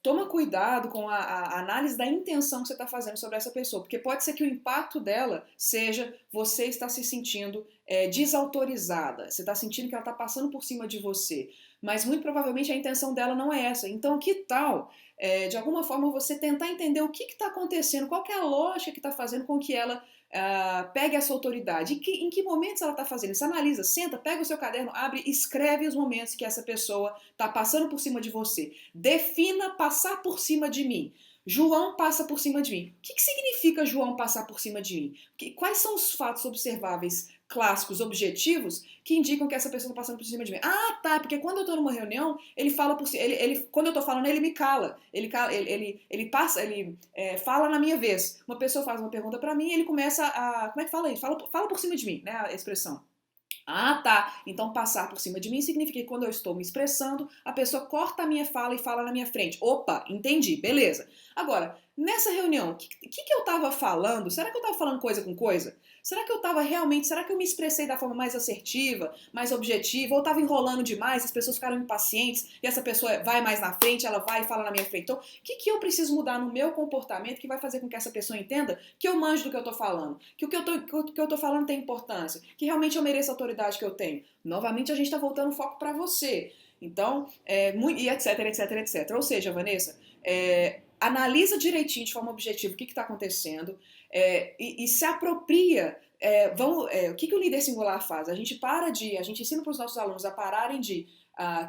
toma cuidado com a análise da intenção que você está fazendo sobre essa pessoa, porque pode ser que o impacto dela seja você estar se sentindo desautorizada, você está sentindo que ela está passando por cima de você, mas muito provavelmente a intenção dela não é essa. Então, que tal, de alguma forma, você tentar entender o que está acontecendo, qual que é a lógica que está fazendo com que ela pegue essa autoridade, em que momentos ela está fazendo isso, analisa, senta, pega o seu caderno, abre, escreve os momentos que essa pessoa está passando por cima de você, defina passar por cima de mim. João passa por cima de mim. O que significa João passar por cima de mim? Quais são os fatos observáveis, clássicos, objetivos, que indicam que essa pessoa está passando por cima de mim? Ah, tá, porque quando eu estou numa reunião, ele fala por cima, quando eu estou falando, ele me cala. Ele fala na minha vez. Uma pessoa faz uma pergunta para mim e ele começa a... Como é que fala isso? Fala por cima de mim, né, a expressão. Ah, tá. Então passar por cima de mim significa que quando eu estou me expressando, a pessoa corta a minha fala e fala na minha frente. Opa, entendi, beleza. Agora, nessa reunião, o que eu estava falando? Será que eu estava falando coisa com coisa? Será que eu me expressei da forma mais assertiva, mais objetiva, ou estava enrolando demais, as pessoas ficaram impacientes e essa pessoa vai mais na frente, ela vai e fala na minha frente. Então, o que eu preciso mudar no meu comportamento que vai fazer com que essa pessoa entenda que eu manjo do que eu estou falando, que o que eu estou falando tem importância, que realmente eu mereço a autoridade que eu tenho? Novamente, a gente está voltando o foco para você. Então, e etc, etc, etc. Ou seja, Vanessa, analisa direitinho, de forma objetiva, o que está acontecendo e se apropria. O que o líder singular faz? A gente ensina para os nossos alunos a pararem de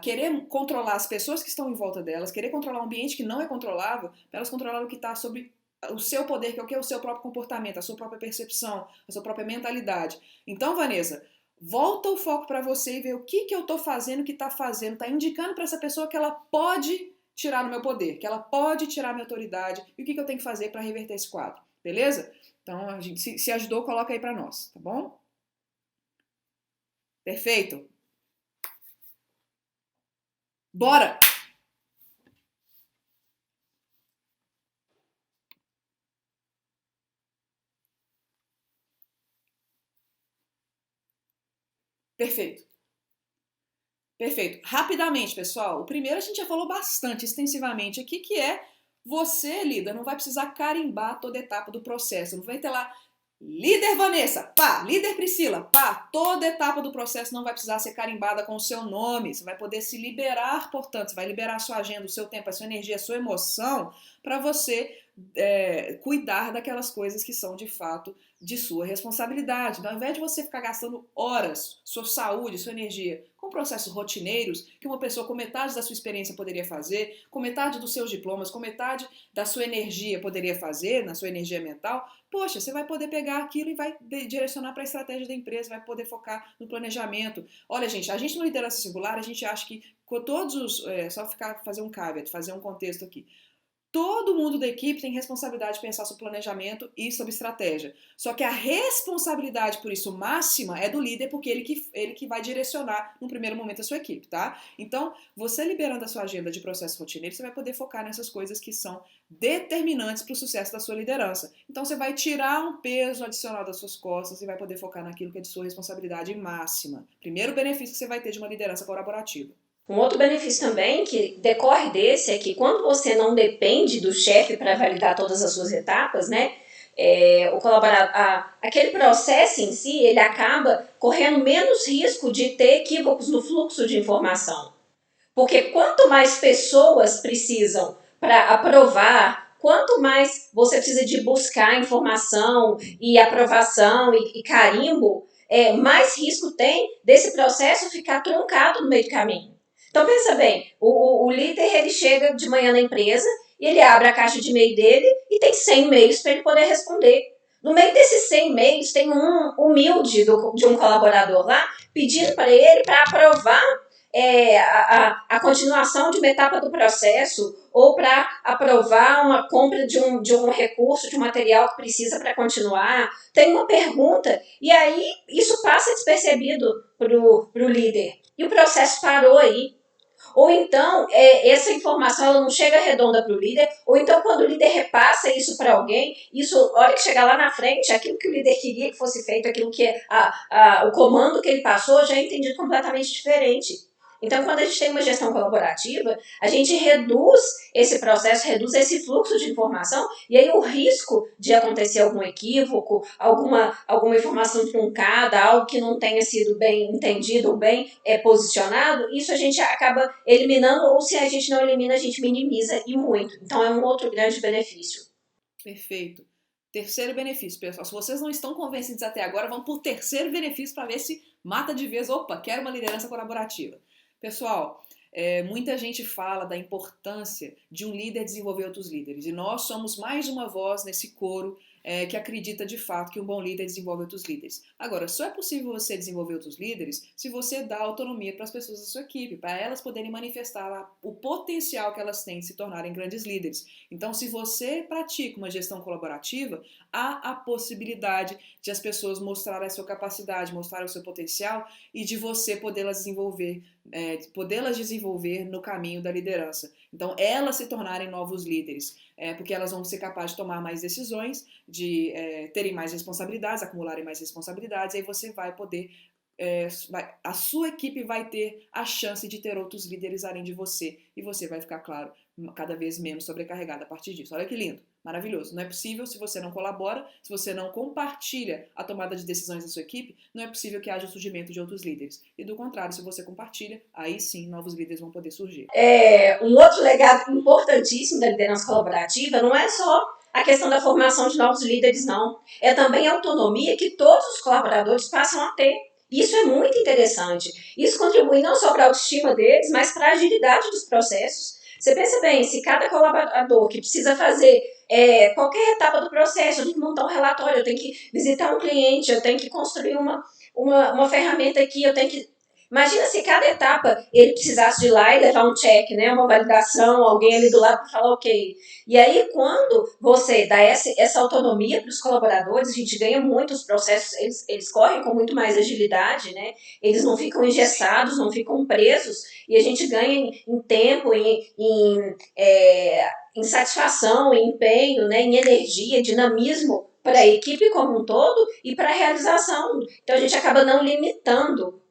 querer controlar as pessoas que estão em volta delas, querer controlar um ambiente que não é controlável, para elas controlar o que está sobre o seu poder, que é o que? O seu próprio comportamento, a sua própria percepção, a sua própria mentalidade. Então, Vanessa, volta o foco para você e vê o que eu estou fazendo, que está fazendo, está indicando para essa pessoa que ela pode tirar o meu poder, que ela pode tirar a minha autoridade e o que eu tenho que fazer para reverter esse quadro, beleza? Então, a gente se ajudou, coloca aí para nós, tá bom? Perfeito? Bora! Perfeito. Perfeito. Rapidamente, pessoal. O primeiro a gente já falou bastante, extensivamente aqui, que é você, líder, não vai precisar carimbar toda etapa do processo. Não vai ter lá, líder Vanessa, pá, líder Priscila, pá, toda etapa do processo não vai precisar ser carimbada com o seu nome. Você vai poder se liberar, portanto, você vai liberar a sua agenda, o seu tempo, a sua energia, a sua emoção, para você cuidar daquelas coisas que são de fato de sua responsabilidade. Então, ao invés de você ficar gastando horas, sua saúde, sua energia com processos rotineiros que uma pessoa com metade da sua experiência poderia fazer, com metade dos seus diplomas, com metade da sua energia poderia fazer, na sua energia mental, poxa, você vai poder pegar aquilo e vai direcionar para a estratégia da empresa, vai poder focar no planejamento. Olha, gente, a gente no Liderança Singular, a gente acha que com todos os... só fazer um caveat, fazer um contexto aqui. Todo mundo da equipe tem responsabilidade de pensar sobre planejamento e sobre estratégia. Só que a responsabilidade por isso máxima é do líder, porque ele que vai direcionar no primeiro momento a sua equipe, tá? Então, você liberando a sua agenda de processo rotineiro, você vai poder focar nessas coisas que são determinantes para o sucesso da sua liderança. Então, você vai tirar um peso adicional das suas costas e vai poder focar naquilo que é de sua responsabilidade máxima. Primeiro benefício que você vai ter de uma liderança colaborativa. Um outro benefício também que decorre desse é que quando você não depende do chefe para validar todas as suas etapas, né, o colaborador, aquele processo em si, ele acaba correndo menos risco de ter equívocos no fluxo de informação. Porque quanto mais pessoas precisam para aprovar, quanto mais você precisa de buscar informação e aprovação e carimbo, mais risco tem desse processo ficar truncado no meio do caminho. Então pensa bem, o líder ele chega de manhã na empresa e ele abre a caixa de e-mail dele e tem 100 e-mails para ele poder responder. No meio desses 100 e-mails tem um humilde de um colaborador lá pedindo para ele para aprovar a continuação de uma etapa do processo ou para aprovar uma compra de um recurso, de um material que precisa para continuar. Tem uma pergunta e aí isso passa despercebido para o líder. E o processo parou aí. Ou então, essa informação ela não chega redonda para o líder, ou então quando o líder repassa isso para alguém, isso, a hora que chegar lá na frente, aquilo que o líder queria que fosse feito, aquilo que o comando que ele passou já é entendido completamente diferente. Então, quando a gente tem uma gestão colaborativa, a gente reduz esse processo, reduz esse fluxo de informação, e aí o risco de acontecer algum equívoco, alguma informação truncada, algo que não tenha sido bem entendido ou bem posicionado, isso a gente acaba eliminando, ou se a gente não elimina, a gente minimiza e muito. Então, é um outro grande benefício. Perfeito. Terceiro benefício, pessoal. Se vocês não estão convencidos até agora, vamos por terceiro benefício para ver se mata de vez. Opa, quero uma liderança colaborativa. Pessoal, muita gente fala da importância de um líder desenvolver outros líderes. E nós somos mais uma voz nesse coro que acredita de fato que um bom líder desenvolve outros líderes. Agora, só é possível você desenvolver outros líderes se você dá autonomia para as pessoas da sua equipe, para elas poderem manifestar o potencial que elas têm de se tornarem grandes líderes. Então, se você pratica uma gestão colaborativa, há a possibilidade de as pessoas mostrarem a sua capacidade, mostrarem o seu potencial e de você podê-las desenvolver no caminho da liderança. Então, elas se tornarem novos líderes, porque elas vão ser capazes de tomar mais decisões, de terem mais responsabilidades, acumularem mais responsabilidades, e aí você vai poder, a sua equipe vai ter a chance de ter outros líderes além de você, e você vai ficar, claro, cada vez menos sobrecarregado a partir disso. Olha que lindo, maravilhoso. Não é possível se você não colabora, se você não compartilha a tomada de decisões da sua equipe, não é possível que haja o surgimento de outros líderes. E do contrário, se você compartilha, aí sim novos líderes vão poder surgir. Um outro legado importantíssimo da liderança colaborativa não é só a questão da formação de novos líderes, não. É também a autonomia que todos os colaboradores passam a ter. Isso é muito interessante. Isso contribui não só para a autoestima deles, mas para a agilidade dos processos. Você pensa bem, se cada colaborador que precisa fazer qualquer etapa do processo, eu tenho que montar um relatório, eu tenho que visitar um cliente, eu tenho que construir uma ferramenta aqui, eu tenho que... Imagina se cada etapa ele precisasse de ir lá e levar um check, né, uma validação, alguém ali do lado para falar ok. E aí, quando você dá essa autonomia para os colaboradores, a gente ganha muito os processos, eles correm com muito mais agilidade, né? Eles não ficam engessados, não ficam presos, e a gente ganha em tempo, em satisfação, em empenho, né, em energia, dinamismo para a equipe como um todo e para a realização. Então, a gente acaba não limitando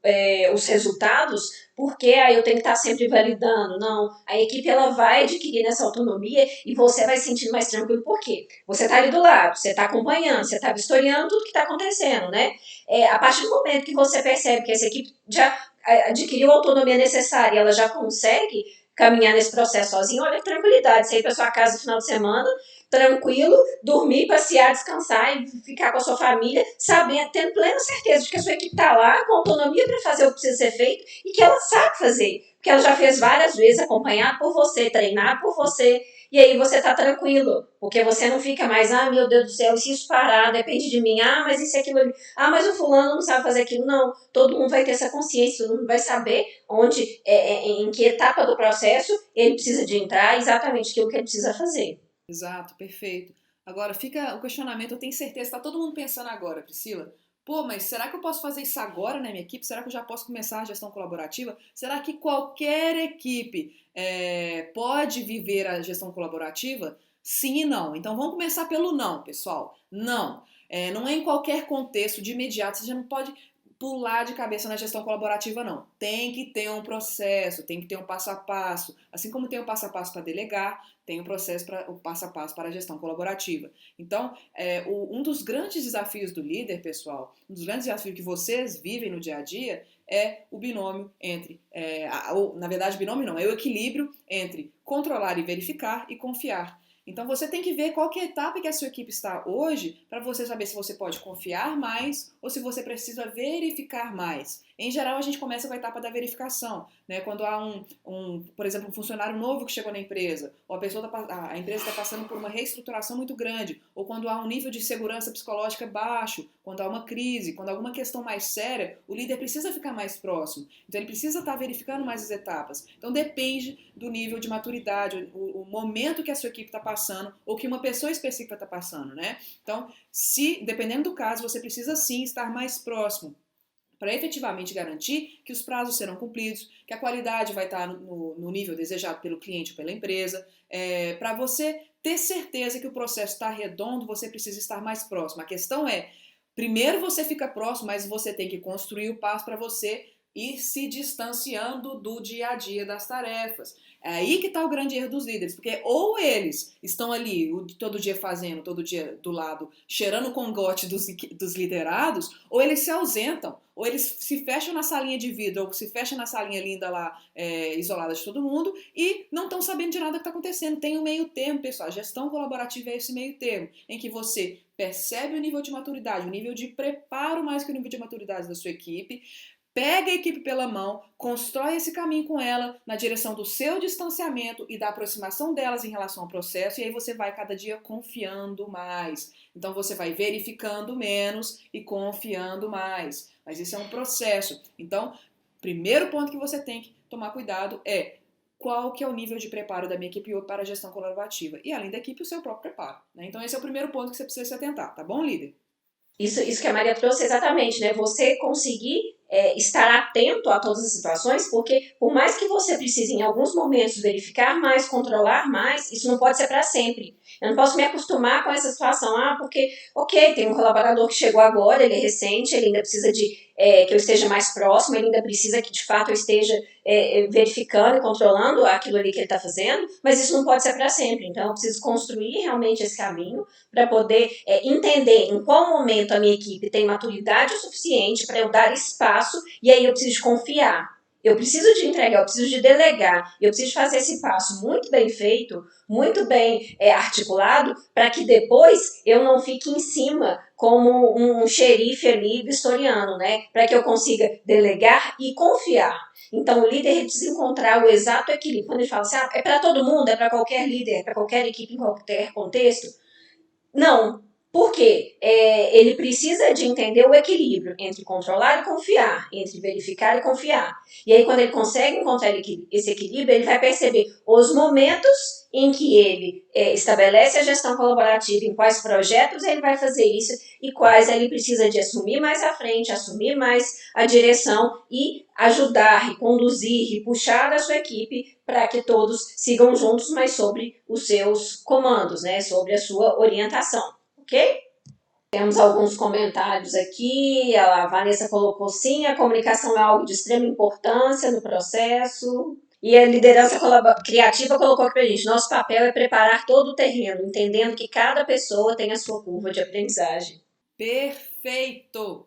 os resultados, porque eu tenho que estar sempre validando. Não, a equipe ela vai adquirindo essa autonomia e você vai se sentindo mais tranquilo. Por quê? Você está ali do lado, você está acompanhando, você está vistoriando tudo que está acontecendo, né? A partir do momento que você percebe que essa equipe já adquiriu a autonomia necessária, ela já consegue caminhar nesse processo sozinha, olha que tranquilidade, você ir para sua casa no final de semana, tranquilo, dormir, passear, descansar e ficar com a sua família, sabendo, tendo plena certeza de que a sua equipe está lá com autonomia para fazer o que precisa ser feito e que ela sabe fazer, porque ela já fez várias vezes, acompanhado por você, treinado por você, e aí você está tranquilo, porque você não fica mais, meu Deus do céu, se isso parar, depende de mim, mas isso e aquilo ali, mas o fulano não sabe fazer aquilo, não, todo mundo vai ter essa consciência, todo mundo vai saber onde, em que etapa do processo ele precisa de entrar, exatamente aquilo que ele precisa fazer. Exato, perfeito. Agora fica o questionamento, eu tenho certeza, está todo mundo pensando agora, Priscila. Pô, mas será que eu posso fazer isso agora na minha equipe? Será que eu já posso começar a gestão colaborativa? Será que qualquer equipe pode viver a gestão colaborativa? Sim e não. Então vamos começar pelo não, pessoal. Não. Não é em qualquer contexto de imediato, você já não pode pular de cabeça na gestão colaborativa, não. Tem que ter um processo, tem que ter um passo a passo. Assim como tem um passo a passo para delegar, tem um processo o passo a passo para a gestão colaborativa. Então, um dos grandes desafios do líder, pessoal, um dos grandes desafios que vocês vivem no dia a dia é o binômio entre, na verdade, binômio não, é o equilíbrio entre controlar e verificar e confiar. Então você tem que ver qual que é a etapa que a sua equipe está hoje para você saber se você pode confiar mais ou se você precisa verificar mais. Em geral, a gente começa com a etapa da verificação, né? Quando há por exemplo, um funcionário novo que chegou na empresa, ou a empresa está passando por uma reestruturação muito grande, ou quando há um nível de segurança psicológica baixo, quando há uma crise, quando há alguma questão mais séria, o líder precisa ficar mais próximo. Então ele precisa estar verificando mais as etapas. Então depende do nível de maturidade, o momento que a sua equipe está passando, ou que uma pessoa específica está passando, né? Então, dependendo do caso, você precisa sim estar mais próximo para efetivamente garantir que os prazos serão cumpridos, que a qualidade vai estar no nível desejado pelo cliente ou pela empresa. Para você ter certeza que o processo está redondo, você precisa estar mais próximo. A questão primeiro você fica próximo, mas você tem que construir o passo para você ir se distanciando do dia a dia das tarefas. É aí que está o grande erro dos líderes, porque ou eles estão ali todo dia fazendo, todo dia do lado, cheirando o cangote dos liderados, ou eles se ausentam, ou eles se fecham na salinha de vidro, ou se fecham na salinha linda lá, isolada de todo mundo, e não estão sabendo de nada que está acontecendo. Tem um meio termo, pessoal. A gestão colaborativa é esse meio termo, em que você percebe o nível de maturidade, o nível de preparo mais que o nível de maturidade da sua equipe, pega a equipe pela mão, constrói esse caminho com ela na direção do seu distanciamento e da aproximação delas em relação ao processo, e aí você vai cada dia confiando mais. Então você vai verificando menos e confiando mais. Mas isso é um processo. Então, primeiro ponto que você tem que tomar cuidado é qual que é o nível de preparo da minha equipe para a gestão colaborativa. E além da equipe, o seu próprio preparo, né? Então esse é o primeiro ponto que você precisa se atentar, tá bom, líder? Isso que a Maria trouxe exatamente, né? Você conseguir estar atento a todas as situações, porque por mais que você precise em alguns momentos verificar mais, controlar mais, isso não pode ser para sempre. Eu não posso me acostumar com essa situação, porque, ok, tem um colaborador que chegou agora, ele é recente, ele ainda precisa que eu esteja mais próximo, ele ainda precisa que de fato eu esteja verificando e controlando aquilo ali que ele está fazendo, mas isso não pode ser para sempre. Então eu preciso construir realmente esse caminho para poder entender em qual momento a minha equipe tem maturidade o suficiente para eu dar espaço, e aí eu preciso confiar. Eu preciso de entregar, eu preciso de delegar, eu preciso fazer esse passo muito bem feito, muito bem articulado, para que depois eu não fique em cima como um xerife ali vistoriano, né? Para que eu consiga delegar e confiar. Então o líder precisa encontrar o exato equilíbrio. Quando ele fala assim, é para todo mundo, é para qualquer líder, é para qualquer equipe, em qualquer contexto, não. Por quê? Ele precisa de entender o equilíbrio entre controlar e confiar, entre verificar e confiar. E aí, quando ele consegue encontrar esse equilíbrio, ele vai perceber os momentos em que ele estabelece a gestão colaborativa, em quais projetos ele vai fazer isso e quais ele precisa de assumir mais à frente, assumir mais a direção e ajudar, e conduzir, e puxar a sua equipe para que todos sigam juntos, mas sobre os seus comandos, né? Sobre a sua orientação, ok? Temos alguns comentários aqui. A Vanessa colocou sim, a comunicação é algo de extrema importância no processo. E a liderança criativa colocou aqui pra gente, nosso papel é preparar todo o terreno, entendendo que cada pessoa tem a sua curva de aprendizagem. Perfeito!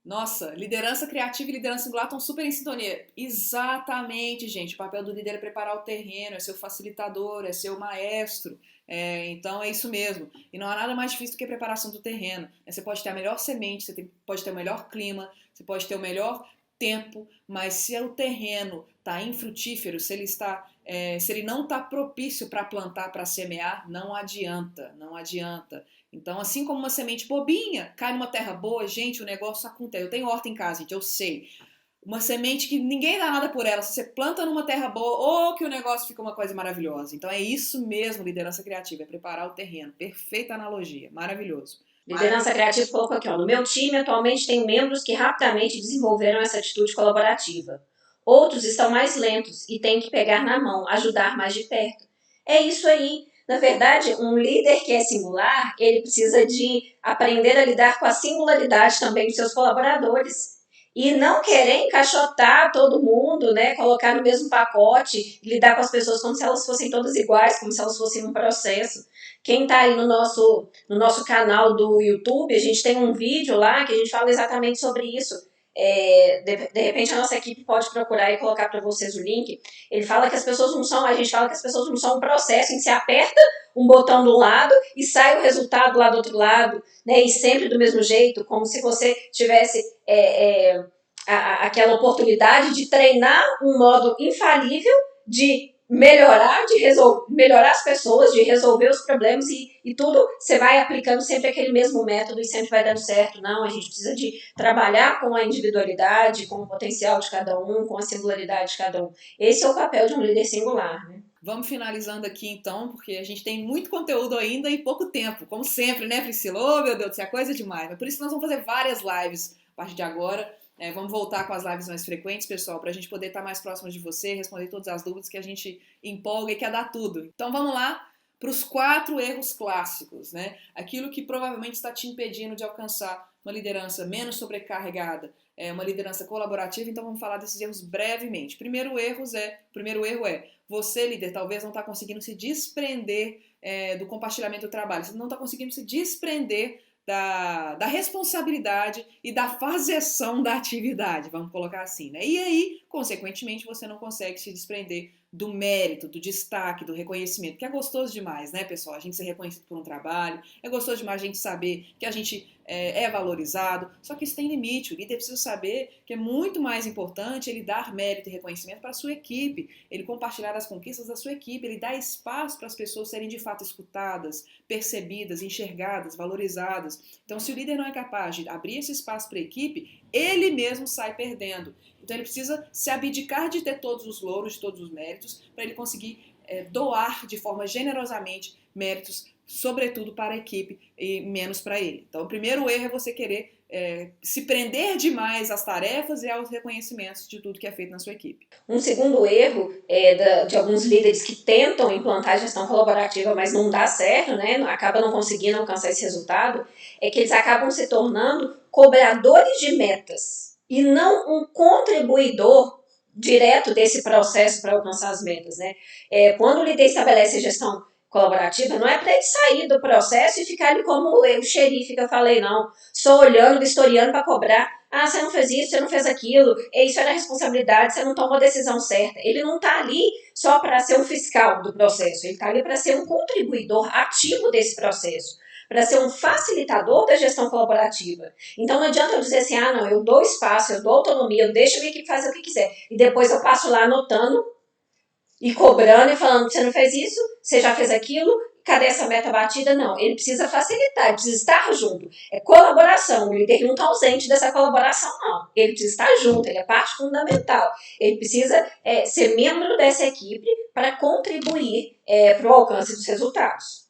Nossa, liderança criativa e liderança singular estão super em sintonia. Exatamente, gente. O papel do líder é preparar o terreno, é ser o facilitador, é ser o maestro. Então é isso mesmo. E não há nada mais difícil do que a preparação do terreno. Você pode ter a melhor semente, pode ter o melhor clima, você pode ter o melhor tempo, mas se o terreno está infrutífero, se ele não está propício para plantar, para semear, não adianta, não adianta. Então, assim como uma semente bobinha cai numa terra boa, gente, o negócio acontece. Eu tenho horta em casa, gente, eu sei. Uma semente que ninguém dá nada por ela, se você planta numa terra boa, ou que o negócio fica uma coisa maravilhosa. Então é isso mesmo, liderança criativa, é preparar o terreno. Perfeita analogia, maravilhoso. Liderança criativa colocou aqui, ó, no meu time atualmente tem membros que rapidamente desenvolveram essa atitude colaborativa. Outros estão mais lentos e têm que pegar na mão, ajudar mais de perto. É isso aí. Na verdade, um líder que é singular, ele precisa de aprender a lidar com a singularidade também dos seus colaboradores. E não querer encaixotar todo mundo, né, colocar no mesmo pacote, lidar com as pessoas como se elas fossem todas iguais, como se elas fossem um processo. Quem está aí no nosso canal do YouTube, a gente tem um vídeo lá que a gente fala exatamente sobre isso. De repente a nossa equipe pode procurar e colocar para vocês o link. Ele fala que as pessoas não são, a gente fala que as pessoas não são um processo em que se aperta um botão do lado e sai o resultado lá do outro lado, né? E sempre do mesmo jeito, como se você tivesse aquela oportunidade de treinar um modo infalível de melhorar as pessoas, de resolver os problemas e tudo, você vai aplicando sempre aquele mesmo método e sempre vai dando certo. Não, a gente precisa de trabalhar com a individualidade, com o potencial de cada um, com a singularidade de cada um. Esse é o papel de um líder singular, né? Vamos finalizando aqui então, porque a gente tem muito conteúdo ainda e pouco tempo, como sempre, né, Priscila? Oh, meu Deus, isso é coisa demais. Mas por isso nós vamos fazer várias lives a partir de agora. Vamos voltar com as lives mais frequentes, pessoal, para a gente poder estar mais próximo de você, responder todas as dúvidas que a gente empolga e quer dar tudo. Então vamos lá para os 4 erros clássicos, né? Aquilo que provavelmente está te impedindo de alcançar uma liderança menos sobrecarregada, uma liderança colaborativa. Então vamos falar desses erros brevemente. Primeiro erro é você, líder, talvez não está conseguindo se desprender do compartilhamento do trabalho. Você não está conseguindo se desprender da responsabilidade e da fazeção da atividade, vamos colocar assim, né? E aí, consequentemente, você não consegue se desprender do mérito, do destaque, do reconhecimento, que é gostoso demais, né, pessoal? A gente ser reconhecido por um trabalho, é gostoso demais a gente saber que a gente é valorizado, só que isso tem limite. O líder precisa saber que é muito mais importante ele dar mérito e reconhecimento para a sua equipe, ele compartilhar as conquistas da sua equipe, ele dar espaço para as pessoas serem de fato escutadas, percebidas, enxergadas, valorizadas. Então, se o líder não é capaz de abrir esse espaço para a equipe, ele mesmo sai perdendo. Então, ele precisa se abdicar de ter todos os louros, de todos os méritos, para ele conseguir doar de forma generosamente méritos, sobretudo para a equipe e menos para ele. Então, o primeiro erro é você querer se prender demais às tarefas e aos reconhecimentos de tudo que é feito na sua equipe. Um segundo erro de alguns líderes que tentam implantar a gestão colaborativa, mas não dá certo, né? Acaba não conseguindo alcançar esse resultado, é que eles acabam se tornando cobradores de metas e não um contribuidor direto desse processo para alcançar as metas, né? Quando o líder estabelece a gestão colaborativa, não é para ele sair do processo e ficar ali como o xerife que eu falei, não. Só olhando, vistoriando para cobrar. Ah, você não fez isso, você não fez aquilo, isso era responsabilidade, você não tomou a decisão certa. Ele não está ali só para ser um fiscal do processo, ele está ali para ser um contribuidor ativo desse processo, para ser um facilitador da gestão colaborativa. Então não adianta eu dizer assim, não, eu dou espaço, eu dou autonomia, eu deixo a minha equipe fazer o que quiser, e depois eu passo lá anotando e cobrando e falando, você não fez isso, você já fez aquilo, cadê essa meta batida? Não, ele precisa facilitar, ele precisa estar junto. É colaboração, o líder não está ausente dessa colaboração, não. Ele precisa estar junto, ele é parte fundamental. Ele precisa ser membro dessa equipe para contribuir para o alcance dos resultados.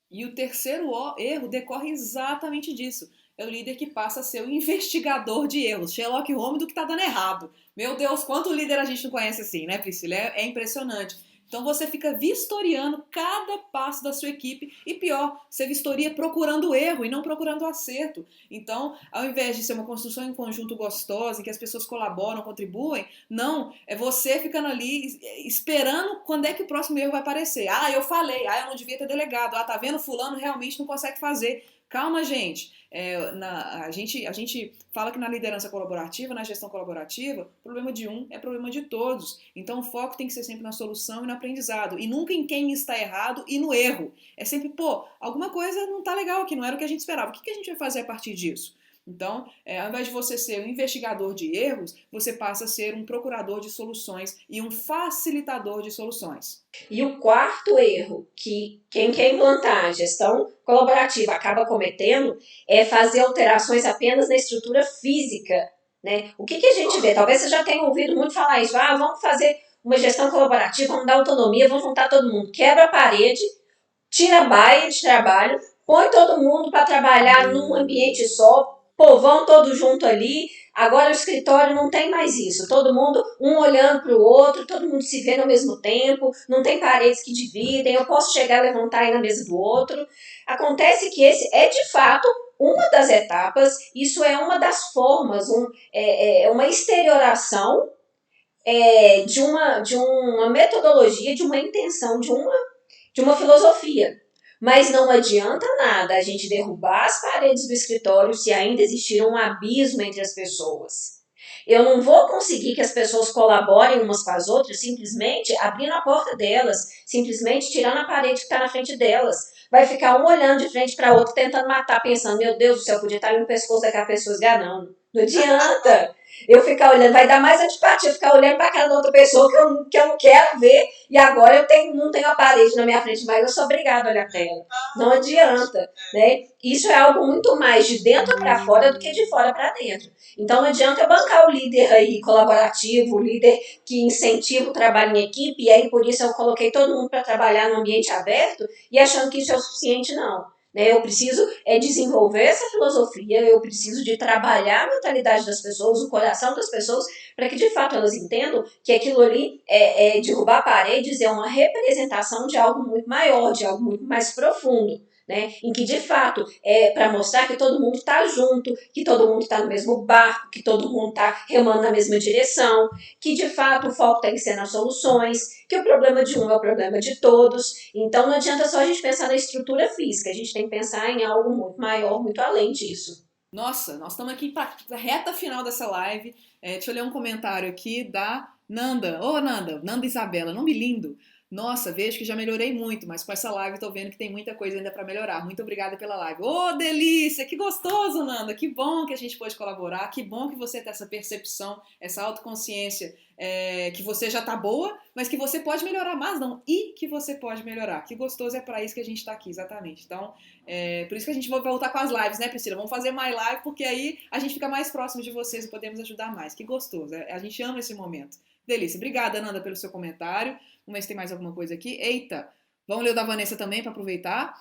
E o terceiro erro decorre exatamente disso. É o líder que passa a ser o investigador de erros, Sherlock Holmes do que está dando errado. Meu Deus, quanto líder a gente não conhece assim, né, Priscila? É impressionante. Então você fica vistoriando cada passo da sua equipe e pior, você vistoria procurando erro e não procurando acerto. Então, ao invés de ser uma construção em conjunto gostosa, em que as pessoas colaboram, contribuem, não, é você ficando ali esperando quando é que o próximo erro vai aparecer. Ah, eu falei, eu não devia ter delegado, tá vendo? Fulano realmente não consegue fazer. Calma, gente. A gente fala que na liderança colaborativa, na gestão colaborativa, problema de um é problema de todos. Então o foco tem que ser sempre na solução e no aprendizado. E nunca em quem está errado e no erro. É sempre, pô, alguma coisa não tá legal aqui, não era o que a gente esperava. O que a gente vai fazer a partir disso? Então, ao invés de você ser um investigador de erros, você passa a ser um procurador de soluções e um facilitador de soluções. E o quarto erro que quem quer implantar a gestão colaborativa acaba cometendo é fazer alterações apenas na estrutura física. Né? O que a gente vê? Talvez você já tenha ouvido muito falar isso. Vamos fazer uma gestão colaborativa, vamos dar autonomia, vamos juntar todo mundo. Quebra a parede, tira a baia de trabalho, põe todo mundo para trabalhar num ambiente só, povão todo junto ali. Agora o escritório não tem mais isso. Todo mundo, um olhando para o outro, todo mundo se vê ao mesmo tempo, não tem paredes que dividem, eu posso chegar e levantar aí na mesa do outro. Acontece que esse é de fato uma das etapas, isso é uma das formas, uma exterioração de uma metodologia, de uma intenção, de uma filosofia. Mas não adianta nada a gente derrubar as paredes do escritório se ainda existir um abismo entre as pessoas. Eu não vou conseguir que as pessoas colaborem umas com as outras simplesmente abrindo a porta delas, simplesmente tirando a parede que está na frente delas. Vai ficar um olhando de frente para outra, tentando matar, pensando, meu Deus do céu, podia estar ali no pescoço daquela pessoa esganando. Não adianta eu ficar olhando, vai dar mais antipatia ficar olhando para a cara da outra pessoa que eu não quero ver, e agora não tenho a parede na minha frente, mas eu sou obrigada a olhar para ela. Não adianta, né? Isso é algo muito mais de dentro para fora do que de fora para dentro. Então não adianta eu bancar o líder aí colaborativo, o líder que incentiva o trabalho em equipe, e aí por isso eu coloquei todo mundo para trabalhar no ambiente aberto e achando que isso é o suficiente, não. Né? Eu preciso desenvolver essa filosofia, eu preciso de trabalhar a mentalidade das pessoas, o coração das pessoas, para que de fato elas entendam que aquilo ali derrubar paredes é uma representação de algo muito maior, de algo muito mais profundo. Né? Em que de fato é para mostrar que todo mundo está junto, que todo mundo está no mesmo barco, que todo mundo está remando na mesma direção, que de fato o foco tem que ser nas soluções, que o problema de um é o problema de todos. Então não adianta só a gente pensar na estrutura física, a gente tem que pensar em algo muito maior, muito além disso. Nossa, nós estamos aqui para a reta final dessa live. Deixa eu ler um comentário aqui da Nanda. Ô, Nanda Isabela, nome lindo. Nossa, vejo que já melhorei muito, mas com essa live tô vendo que tem muita coisa ainda para melhorar. Muito obrigada pela live. Ô, delícia! Que gostoso, Nanda! Que bom que a gente pôde colaborar. Que bom que você tem essa percepção, essa autoconsciência, que você já tá boa, mas que você pode melhorar mais, não. E que você pode melhorar. Que gostoso, é para isso que a gente tá aqui, exatamente. Então, por isso que a gente vai voltar com as lives, né, Priscila? Vamos fazer mais live, porque aí a gente fica mais próximo de vocês e podemos ajudar mais. Que gostoso. A gente ama esse momento. Delícia. Obrigada, Nanda, pelo seu comentário. Vamos ver se tem mais alguma coisa aqui. Eita, vamos ler o da Vanessa também para aproveitar.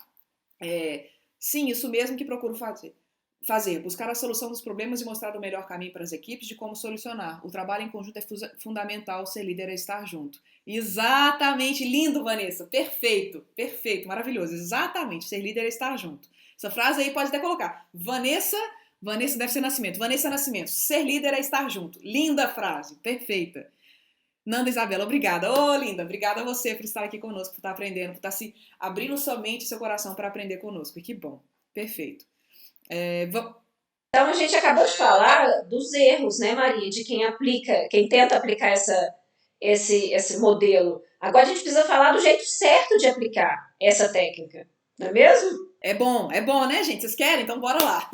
Sim, isso mesmo que procuro fazer. Buscar a solução dos problemas e mostrar o melhor caminho para as equipes de como solucionar. O trabalho em conjunto é fundamental, ser líder é estar junto. Exatamente, lindo, Vanessa. Perfeito, perfeito, maravilhoso. Exatamente, ser líder é estar junto. Essa frase aí pode até colocar. Vanessa deve ser Nascimento. Vanessa Nascimento, ser líder é estar junto. Linda frase, perfeita. Nanda Isabela, obrigada. Ô, linda, obrigada a você por estar aqui conosco, por estar aprendendo, por estar se abrindo sua mente e seu coração para aprender conosco. E que bom. Perfeito. Então a gente acabou de falar dos erros, né, Maria, de quem tenta aplicar esse modelo. Agora a gente precisa falar do jeito certo de aplicar essa técnica, não é mesmo? É bom, né, gente? Vocês querem? Então bora lá.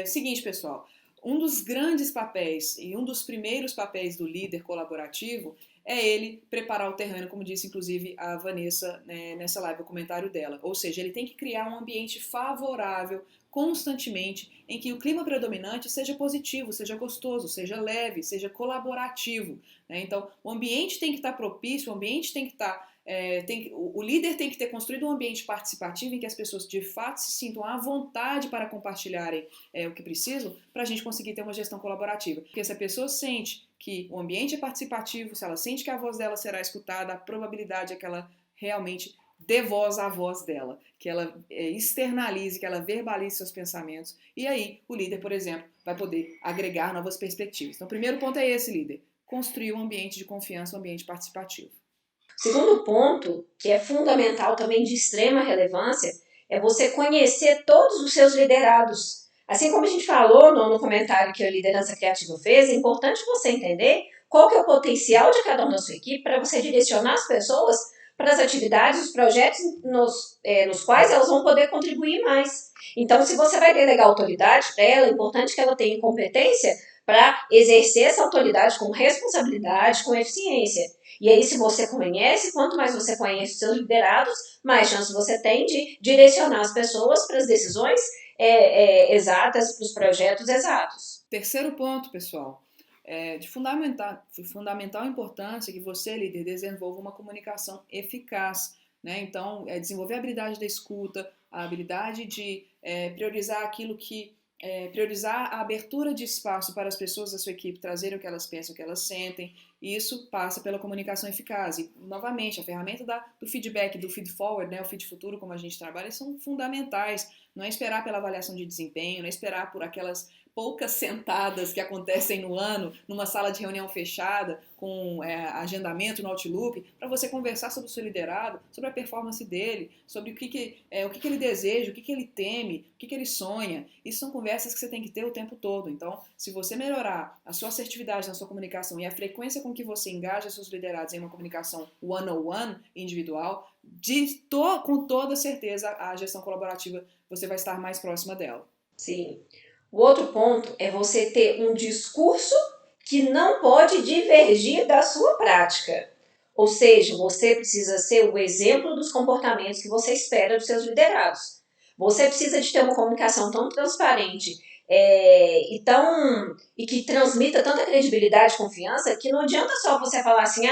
Seguinte, pessoal. Um dos grandes papéis e um dos primeiros papéis do líder colaborativo é ele preparar o terreno, como disse inclusive a Vanessa nessa live, o comentário dela. Ou seja, ele tem que criar um ambiente favorável constantemente em que o clima predominante seja positivo, seja gostoso, seja leve, seja colaborativo. Né? Então, o ambiente tem que estar propício, o ambiente tem que estar o líder tem que ter construído um ambiente participativo em que as pessoas de fato se sintam à vontade para compartilharem o que precisam para a gente conseguir ter uma gestão colaborativa. Porque se a pessoa sente que o ambiente é participativo, se ela sente que a voz dela será escutada, a probabilidade é que ela realmente dê voz à voz dela, que ela externalize, que ela verbalize seus pensamentos, e aí o líder, por exemplo, vai poder agregar novas perspectivas. Então o primeiro ponto é esse, líder, construir um ambiente de confiança, um ambiente participativo. Segundo ponto, que é fundamental também de extrema relevância, é você conhecer todos os seus liderados. Assim como a gente falou no comentário que a liderança criativa fez, é importante você entender qual que é o potencial de cada um da sua equipe para você direcionar as pessoas para as atividades, os projetos nos quais elas vão poder contribuir mais. Então, se você vai delegar autoridade para ela, é importante que ela tenha competência para exercer essa autoridade com responsabilidade, com eficiência. E aí, se você conhece, quanto mais você conhece os seus liderados, mais chance você tem de direcionar as pessoas para as decisões exatas, para os projetos exatos. Terceiro ponto, pessoal, de fundamental importância que você, líder, desenvolva uma comunicação eficaz, né? Então, desenvolver a habilidade da escuta, a habilidade de priorizar aquilo que priorizar a abertura de espaço para as pessoas da sua equipe trazerem o que elas pensam, o que elas sentem, e isso passa pela comunicação eficaz. E, novamente, a ferramenta do feedback, do feed forward, né, o feed futuro, como a gente trabalha, são fundamentais. Não é esperar pela avaliação de desempenho, não é esperar por aquelas poucas sentadas que acontecem no ano, numa sala de reunião fechada, com agendamento no Outlook, para você conversar sobre o seu liderado, sobre a performance dele, sobre o que ele deseja, o que ele teme, o que ele sonha. Isso são conversas que você tem que ter o tempo todo. Então, se você melhorar a sua assertividade na sua comunicação e a frequência com que você engaja seus liderados em uma comunicação one-on-one, individual, com toda certeza a gestão colaborativa você vai estar mais próxima dela. Sim. O outro ponto é você ter um discurso que não pode divergir da sua prática. Ou seja, você precisa ser o exemplo dos comportamentos que você espera dos seus liderados. Você precisa de ter uma comunicação tão transparente e que transmita tanta credibilidade e confiança que não adianta só você falar assim,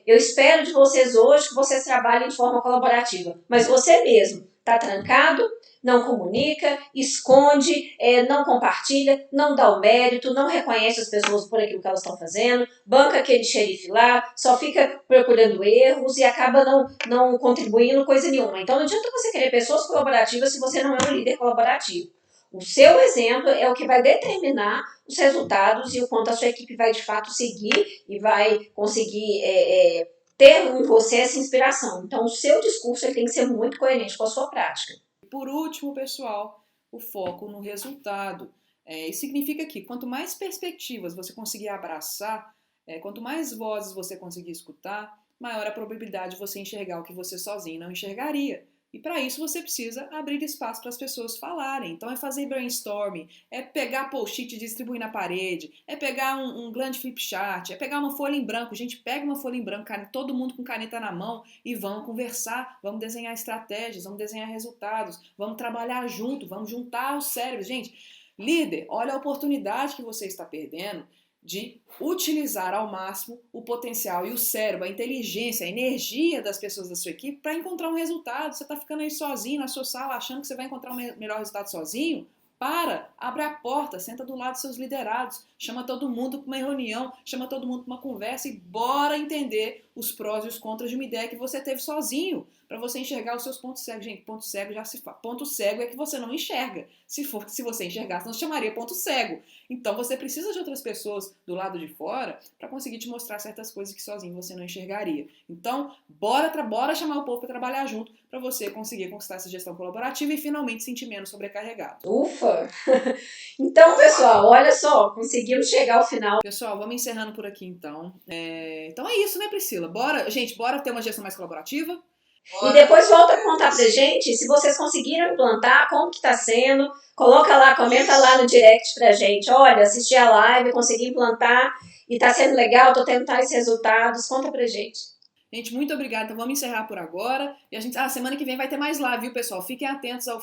eu espero de vocês hoje que vocês trabalhem de forma colaborativa, mas você mesmo está trancado, não comunica, esconde, não compartilha, não dá o mérito, não reconhece as pessoas por aquilo que elas estão fazendo, banca aquele xerife lá, só fica procurando erros e acaba não contribuindo coisa nenhuma. Então não adianta você querer pessoas colaborativas se você não é um líder colaborativo. O seu exemplo é o que vai determinar os resultados e o quanto a sua equipe vai de fato seguir e vai conseguir ter em você essa inspiração. Então o seu discurso ele tem que ser muito coerente com a sua prática. Por último, pessoal, o foco no resultado. Isso significa que quanto mais perspectivas você conseguir abraçar, quanto mais vozes você conseguir escutar, maior a probabilidade de você enxergar o que você sozinho não enxergaria. E para isso você precisa abrir espaço para as pessoas falarem. Então é fazer brainstorming, é pegar post-it e distribuir na parede, é pegar um grande flip chart, é pegar uma folha em branco. Gente, pega uma folha em branco, todo mundo com caneta na mão e vamos conversar, vamos desenhar estratégias, vamos desenhar resultados, vamos trabalhar junto, vamos juntar os cérebros. Gente, líder, olha a oportunidade que você está perdendo de utilizar ao máximo o potencial e o cérebro, a inteligência, a energia das pessoas da sua equipe para encontrar um resultado. Você está ficando aí sozinho na sua sala achando que você vai encontrar um melhor resultado sozinho? Abre a porta, senta do lado dos seus liderados, chama todo mundo para uma reunião, chama todo mundo para uma conversa e bora entender os prós e os contras de uma ideia que você teve sozinho, para você enxergar os seus pontos cegos. Gente, ponto cego já se fala. Ponto cego é que você não enxerga. Se você enxergasse, não se chamaria ponto cego. Então você precisa de outras pessoas do lado de fora para conseguir te mostrar certas coisas que sozinho você não enxergaria. Então, bora chamar o povo para trabalhar junto para você conseguir conquistar essa gestão colaborativa e finalmente sentir menos sobrecarregado. Ufa! Então, pessoal, olha só, conseguimos chegar ao final. Pessoal, vamos encerrando por aqui então. Então é isso, né, Priscila? Bora ter uma gestão mais colaborativa? E depois volta a contar pra gente se vocês conseguiram implantar, como que tá sendo. Coloca lá, comenta lá no direct pra gente. Olha, assisti a live, consegui implantar e tá sendo legal, tô tendo tais resultados. Conta pra gente. Gente, muito obrigada. Então vamos encerrar por agora. E semana que vem vai ter mais live, viu, pessoal? Fiquem atentos ao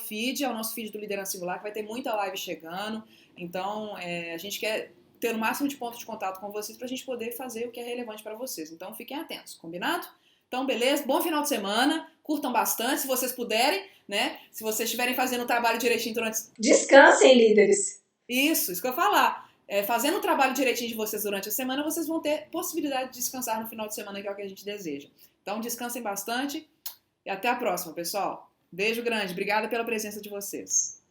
nosso feed do Liderança Singular, que vai ter muita live chegando. Então, a gente quer ter o máximo de pontos de contato com vocês pra gente poder fazer o que é relevante para vocês. Então, fiquem atentos, combinado? Então, beleza? Bom final de semana. Curtam bastante, se vocês puderem, né? Se vocês estiverem fazendo o trabalho direitinho durante... Descansem, líderes. Isso que eu ia falar. Fazendo o trabalho direitinho de vocês durante a semana, vocês vão ter possibilidade de descansar no final de semana, que é o que a gente deseja. Então, descansem bastante e até a próxima, pessoal. Beijo grande. Obrigada pela presença de vocês.